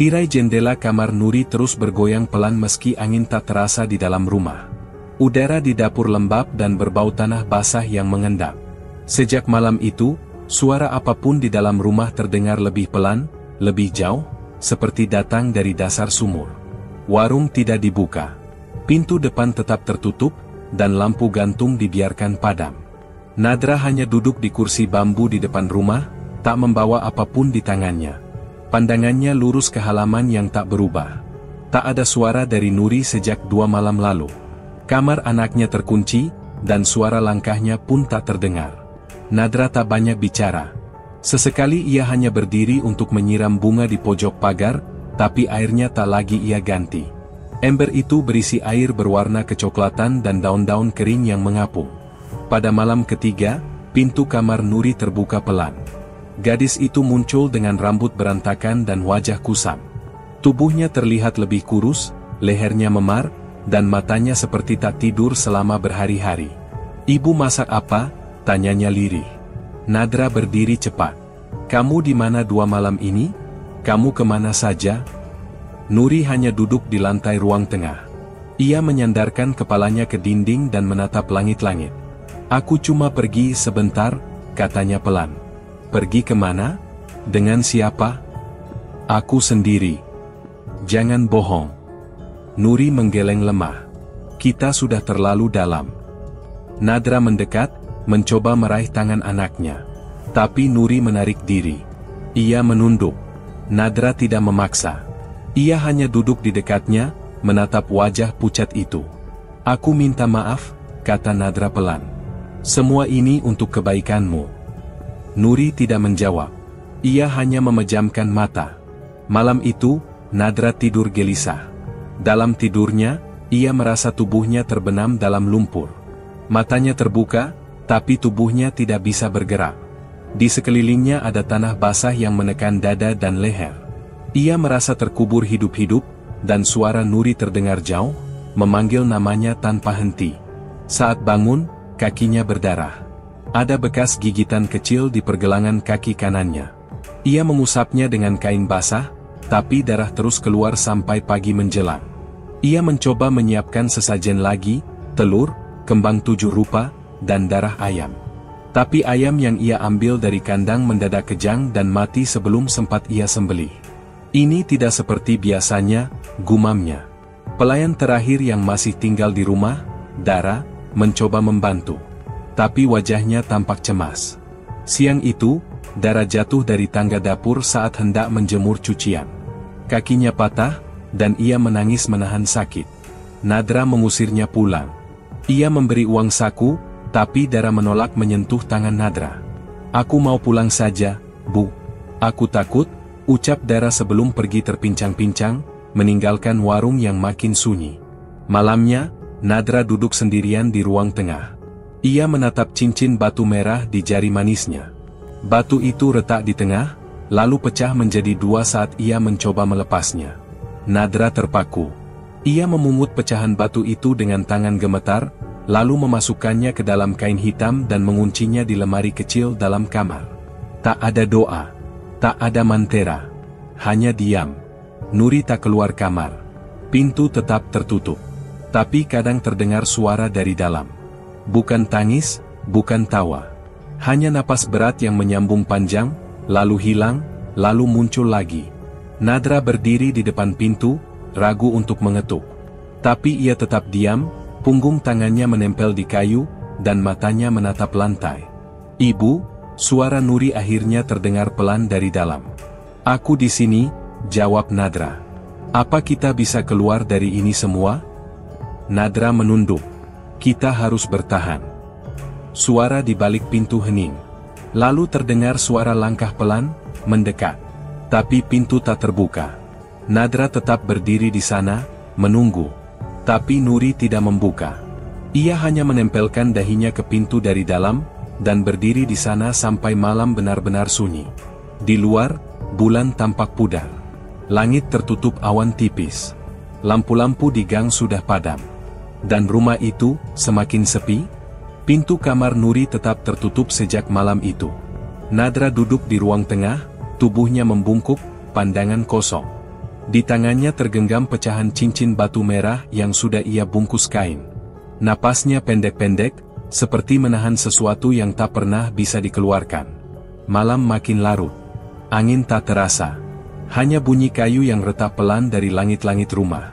Tirai jendela kamar Nuri terus bergoyang pelan meski angin tak terasa di dalam rumah. Udara di dapur lembab dan berbau tanah basah yang mengendap. Sejak malam itu, suara apapun di dalam rumah terdengar lebih pelan, lebih jauh, seperti datang dari dasar sumur. Warung tidak dibuka. Pintu depan tetap tertutup, dan lampu gantung dibiarkan padam. Nadra hanya duduk di kursi bambu di depan rumah, tak membawa apapun di tangannya. Pandangannya lurus ke halaman yang tak berubah. Tak ada suara dari Nuri sejak 2 malam lalu. Kamar anaknya terkunci, dan suara langkahnya pun tak terdengar. Nadra tak banyak bicara. Sesekali ia hanya berdiri untuk menyiram bunga di pojok pagar, tapi airnya tak lagi ia ganti. Ember itu berisi air berwarna kecoklatan dan daun-daun kering yang mengapung. Pada malam ketiga, pintu kamar Nuri terbuka pelan. Gadis itu muncul dengan rambut berantakan dan wajah kusam. Tubuhnya terlihat lebih kurus, lehernya memar, dan matanya seperti tak tidur selama berhari-hari. "Ibu masak apa?" tanyanya lirih. Nadra berdiri cepat. "Kamu di mana 2 malam ini? Kamu kemana saja?" Nuri hanya duduk di lantai ruang tengah. Ia menyandarkan kepalanya ke dinding dan menatap langit-langit. "Aku cuma pergi sebentar," katanya pelan. "Pergi kemana? Dengan siapa?" "Aku sendiri." "Jangan bohong." Nuri menggeleng lemah. "Kita sudah terlalu dalam." Nadra mendekat, mencoba meraih tangan anaknya. Tapi Nuri menarik diri. Ia menunduk. Nadra tidak memaksa. Ia hanya duduk di dekatnya, menatap wajah pucat itu. "Aku minta maaf," kata Nadra pelan. "Semua ini untuk kebaikanmu." Nuri tidak menjawab. Ia hanya memejamkan mata. Malam itu, Nadra tidur gelisah. Dalam tidurnya, ia merasa tubuhnya terbenam dalam lumpur. Matanya terbuka, tapi tubuhnya tidak bisa bergerak. Di sekelilingnya ada tanah basah yang menekan dada dan leher. Ia merasa terkubur hidup-hidup, dan suara Nuri terdengar jauh, memanggil namanya tanpa henti. Saat bangun, kakinya berdarah. Ada bekas gigitan kecil di pergelangan kaki kanannya. Ia mengusapnya dengan kain basah, tapi darah terus keluar sampai pagi menjelang. Ia mencoba menyiapkan sesajen lagi, telur, kembang 7 rupa, dan darah ayam. Tapi ayam yang ia ambil dari kandang mendadak kejang dan mati sebelum sempat ia sembelih. Ini tidak seperti biasanya, gumamnya. Pelayan terakhir yang masih tinggal di rumah, Dara, mencoba membantu. Tapi wajahnya tampak cemas. Siang itu, Dara jatuh dari tangga dapur saat hendak menjemur cucian. Kakinya patah, dan ia menangis menahan sakit. Nadra mengusirnya pulang. Ia memberi uang saku, tapi Dara menolak menyentuh tangan Nadra. "Aku mau pulang saja, Bu. Aku takut," ucap Dara sebelum pergi terpincang-pincang, meninggalkan warung yang makin sunyi. Malamnya, Nadra duduk sendirian di ruang tengah. Ia menatap cincin batu merah di jari manisnya. Batu itu retak di tengah, lalu pecah menjadi 2 saat ia mencoba melepasnya. Nadra terpaku. Ia memungut pecahan batu itu dengan tangan gemetar, lalu memasukkannya ke dalam kain hitam dan menguncinya di lemari kecil dalam kamar. Tak ada doa, tak ada mantera, hanya diam. Nuri tak keluar kamar. Pintu tetap tertutup. Tapi kadang terdengar suara dari dalam. Bukan tangis, bukan tawa. Hanya napas berat yang menyambung panjang, lalu hilang, lalu muncul lagi. Nadra berdiri di depan pintu, ragu untuk mengetuk. Tapi ia tetap diam. Punggung tangannya menempel di kayu, dan matanya menatap lantai. "Ibu," suara Nuri akhirnya terdengar pelan dari dalam. "Aku di sini," jawab Nadra. "Apa kita bisa keluar dari ini semua?" Nadra menunduk. "Kita harus bertahan." Suara di balik pintu hening. Lalu terdengar suara langkah pelan, mendekat. Tapi pintu tak terbuka. Nadra tetap berdiri di sana, menunggu. Tapi Nuri tidak membuka. Ia hanya menempelkan dahinya ke pintu dari dalam, dan berdiri di sana sampai malam benar-benar sunyi. Di luar, bulan tampak pudar. Langit tertutup awan tipis. Lampu-lampu di gang sudah padam. Dan rumah itu, semakin sepi. Pintu kamar Nuri tetap tertutup sejak malam itu. Nadra duduk di ruang tengah, tubuhnya membungkuk, pandangan kosong. Di tangannya tergenggam pecahan cincin batu merah yang sudah ia bungkus kain. Napasnya pendek-pendek, seperti menahan sesuatu yang tak pernah bisa dikeluarkan. Malam makin larut. Angin tak terasa. Hanya bunyi kayu yang retak pelan dari langit-langit rumah.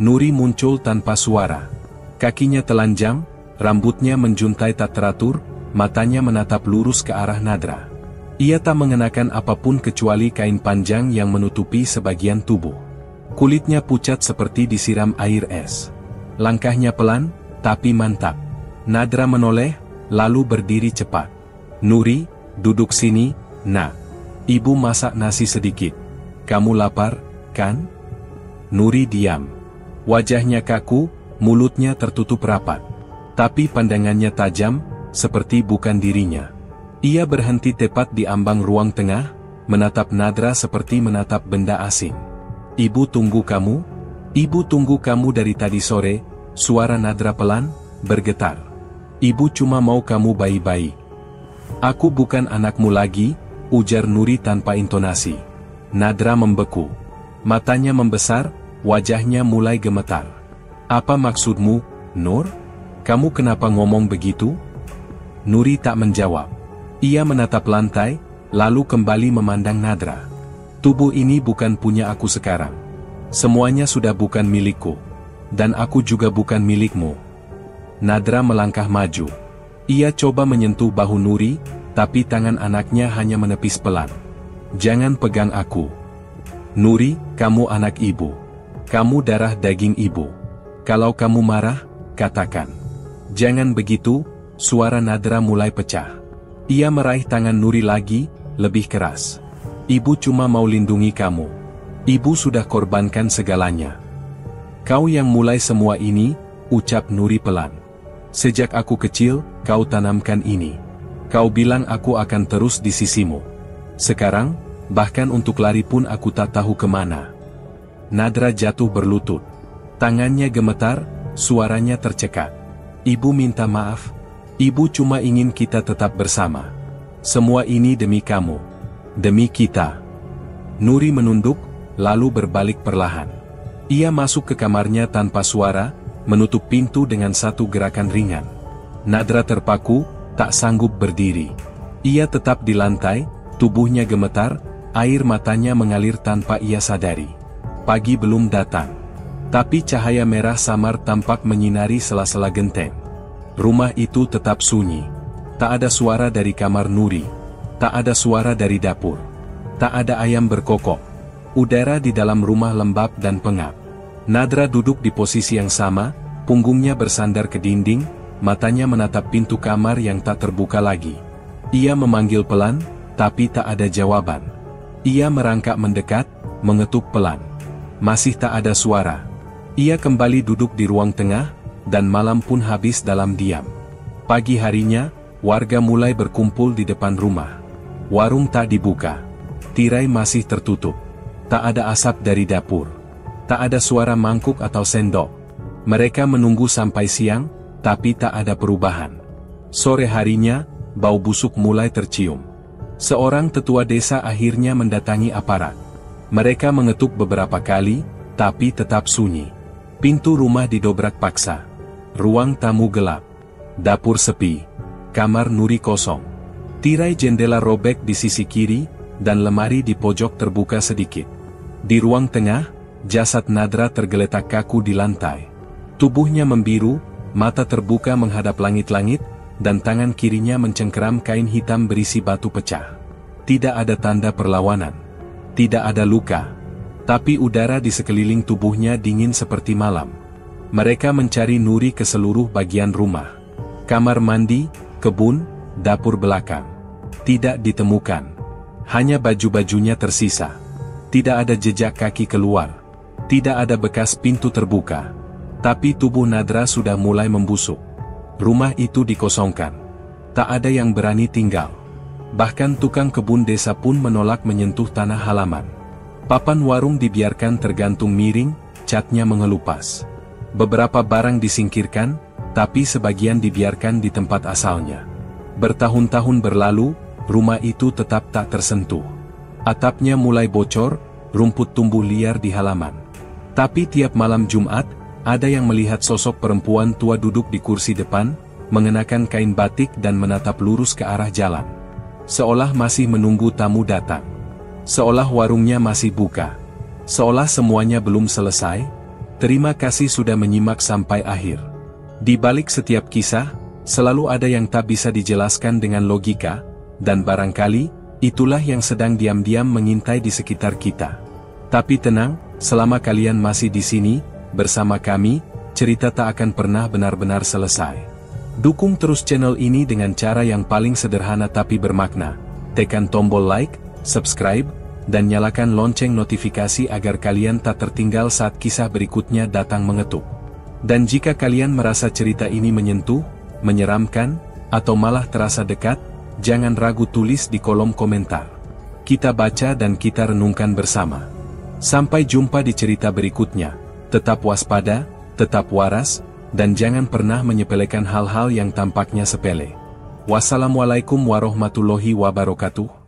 Nuri muncul tanpa suara. Kakinya telanjang, rambutnya menjuntai tak teratur, matanya menatap lurus ke arah Nadra. Ia tak mengenakan apapun kecuali kain panjang yang menutupi sebagian tubuh. Kulitnya pucat seperti disiram air es. Langkahnya pelan, tapi mantap. Nadra menoleh, lalu berdiri cepat. "Nuri, duduk sini, Nak. Ibu masak nasi sedikit. Kamu lapar, kan?" Nuri diam. Wajahnya kaku, mulutnya tertutup rapat. Tapi pandangannya tajam, seperti bukan dirinya. Ia berhenti tepat di ambang ruang tengah, menatap Nadra seperti menatap benda asing. "Ibu tunggu kamu? Ibu tunggu kamu dari tadi sore," suara Nadra pelan, bergetar. "Ibu cuma mau kamu baik-baik." "Aku bukan anakmu lagi," ujar Nuri tanpa intonasi. Nadra membeku. Matanya membesar, wajahnya mulai gemetar. "Apa maksudmu, Nur? Kamu kenapa ngomong begitu?" Nuri tak menjawab. Ia menatap lantai, lalu kembali memandang Nadra. "Tubuh ini bukan punya aku sekarang. Semuanya sudah bukan milikku. Dan aku juga bukan milikmu." Nadra melangkah maju. Ia coba menyentuh bahu Nuri, tapi tangan anaknya hanya menepis pelan. "Jangan pegang aku. Nuri, kamu anak ibu. Kamu darah daging ibu. Kalau kamu marah, katakan." "Jangan begitu," suara Nadra mulai pecah. Ia meraih tangan Nuri lagi, lebih keras. "Ibu cuma mau lindungi kamu. Ibu sudah korbankan segalanya. Kau yang mulai semua ini," ucap Nuri pelan. "Sejak aku kecil, kau tanamkan ini. Kau bilang aku akan terus di sisimu. Sekarang, bahkan untuk lari pun aku tak tahu kemana. Nadra jatuh berlutut. Tangannya gemetar, suaranya tercekat. Ibu minta maaf. Ibu cuma ingin kita tetap bersama. Semua ini demi kamu. Demi kita. Nuri menunduk, lalu berbalik perlahan. Ia masuk ke kamarnya tanpa suara, menutup pintu dengan satu gerakan ringan. Nadra terpaku, tak sanggup berdiri. Ia tetap di lantai, tubuhnya gemetar, air matanya mengalir tanpa ia sadari. Pagi belum datang. Tapi cahaya merah samar tampak menyinari sela-sela genteng. Rumah itu tetap sunyi. Tak ada suara dari kamar Nuri. Tak ada suara dari dapur. Tak ada ayam berkokok. Udara di dalam rumah lembab dan pengap. Nadra duduk di posisi yang sama, punggungnya bersandar ke dinding, matanya menatap pintu kamar yang tak terbuka lagi. Ia memanggil pelan, tapi tak ada jawaban. Ia merangkak mendekat, mengetuk pelan. Masih tak ada suara. Ia kembali duduk di ruang tengah, dan malam pun habis dalam diam. Pagi harinya, warga mulai berkumpul di depan rumah. Warung tak dibuka. Tirai masih tertutup. Tak ada asap dari dapur. Tak ada suara mangkuk atau sendok. Mereka menunggu sampai siang, tapi tak ada perubahan. Sore harinya, bau busuk mulai tercium. Seorang tetua desa akhirnya mendatangi aparat. Mereka mengetuk beberapa kali, tapi tetap sunyi. Pintu rumah didobrak paksa. Ruang tamu gelap. Dapur sepi. Kamar Nuri kosong. Tirai jendela robek di sisi kiri, dan lemari di pojok terbuka sedikit. Di ruang tengah, jasad Nadra tergeletak kaku di lantai. Tubuhnya membiru, mata terbuka menghadap langit-langit, dan tangan kirinya mencengkeram kain hitam berisi batu pecah. Tidak ada tanda perlawanan. Tidak ada luka. Tapi udara di sekeliling tubuhnya dingin seperti malam. Mereka mencari Nuri ke seluruh bagian rumah. Kamar mandi, kebun, dapur belakang. Tidak ditemukan. Hanya baju-bajunya tersisa. Tidak ada jejak kaki keluar. Tidak ada bekas pintu terbuka. Tapi tubuh Nadra sudah mulai membusuk. Rumah itu dikosongkan. Tak ada yang berani tinggal. Bahkan tukang kebun desa pun menolak menyentuh tanah halaman. Papan warung dibiarkan tergantung miring, catnya mengelupas. Beberapa barang disingkirkan, tapi sebagian dibiarkan di tempat asalnya. Bertahun-tahun berlalu, rumah itu tetap tak tersentuh. Atapnya mulai bocor, rumput tumbuh liar di halaman. Tapi tiap malam Jumat, ada yang melihat sosok perempuan tua duduk di kursi depan, mengenakan kain batik dan menatap lurus ke arah jalan. Seolah masih menunggu tamu datang. Seolah warungnya masih buka. Seolah semuanya belum selesai. Terima kasih sudah menyimak sampai akhir. Di balik setiap kisah, selalu ada yang tak bisa dijelaskan dengan logika, dan barangkali, itulah yang sedang diam-diam mengintai di sekitar kita. Tapi tenang, selama kalian masih di sini, bersama kami, cerita tak akan pernah benar-benar selesai. Dukung terus channel ini dengan cara yang paling sederhana tapi bermakna. Tekan tombol like, subscribe, dan nyalakan lonceng notifikasi agar kalian tak tertinggal saat kisah berikutnya datang mengetuk. Dan jika kalian merasa cerita ini menyentuh, menyeramkan, atau malah terasa dekat, jangan ragu tulis di kolom komentar. Kita baca dan kita renungkan bersama. Sampai jumpa di cerita berikutnya. Tetap waspada, tetap waras, dan jangan pernah menyepelekan hal-hal yang tampaknya sepele. Wassalamualaikum warahmatullahi wabarakatuh.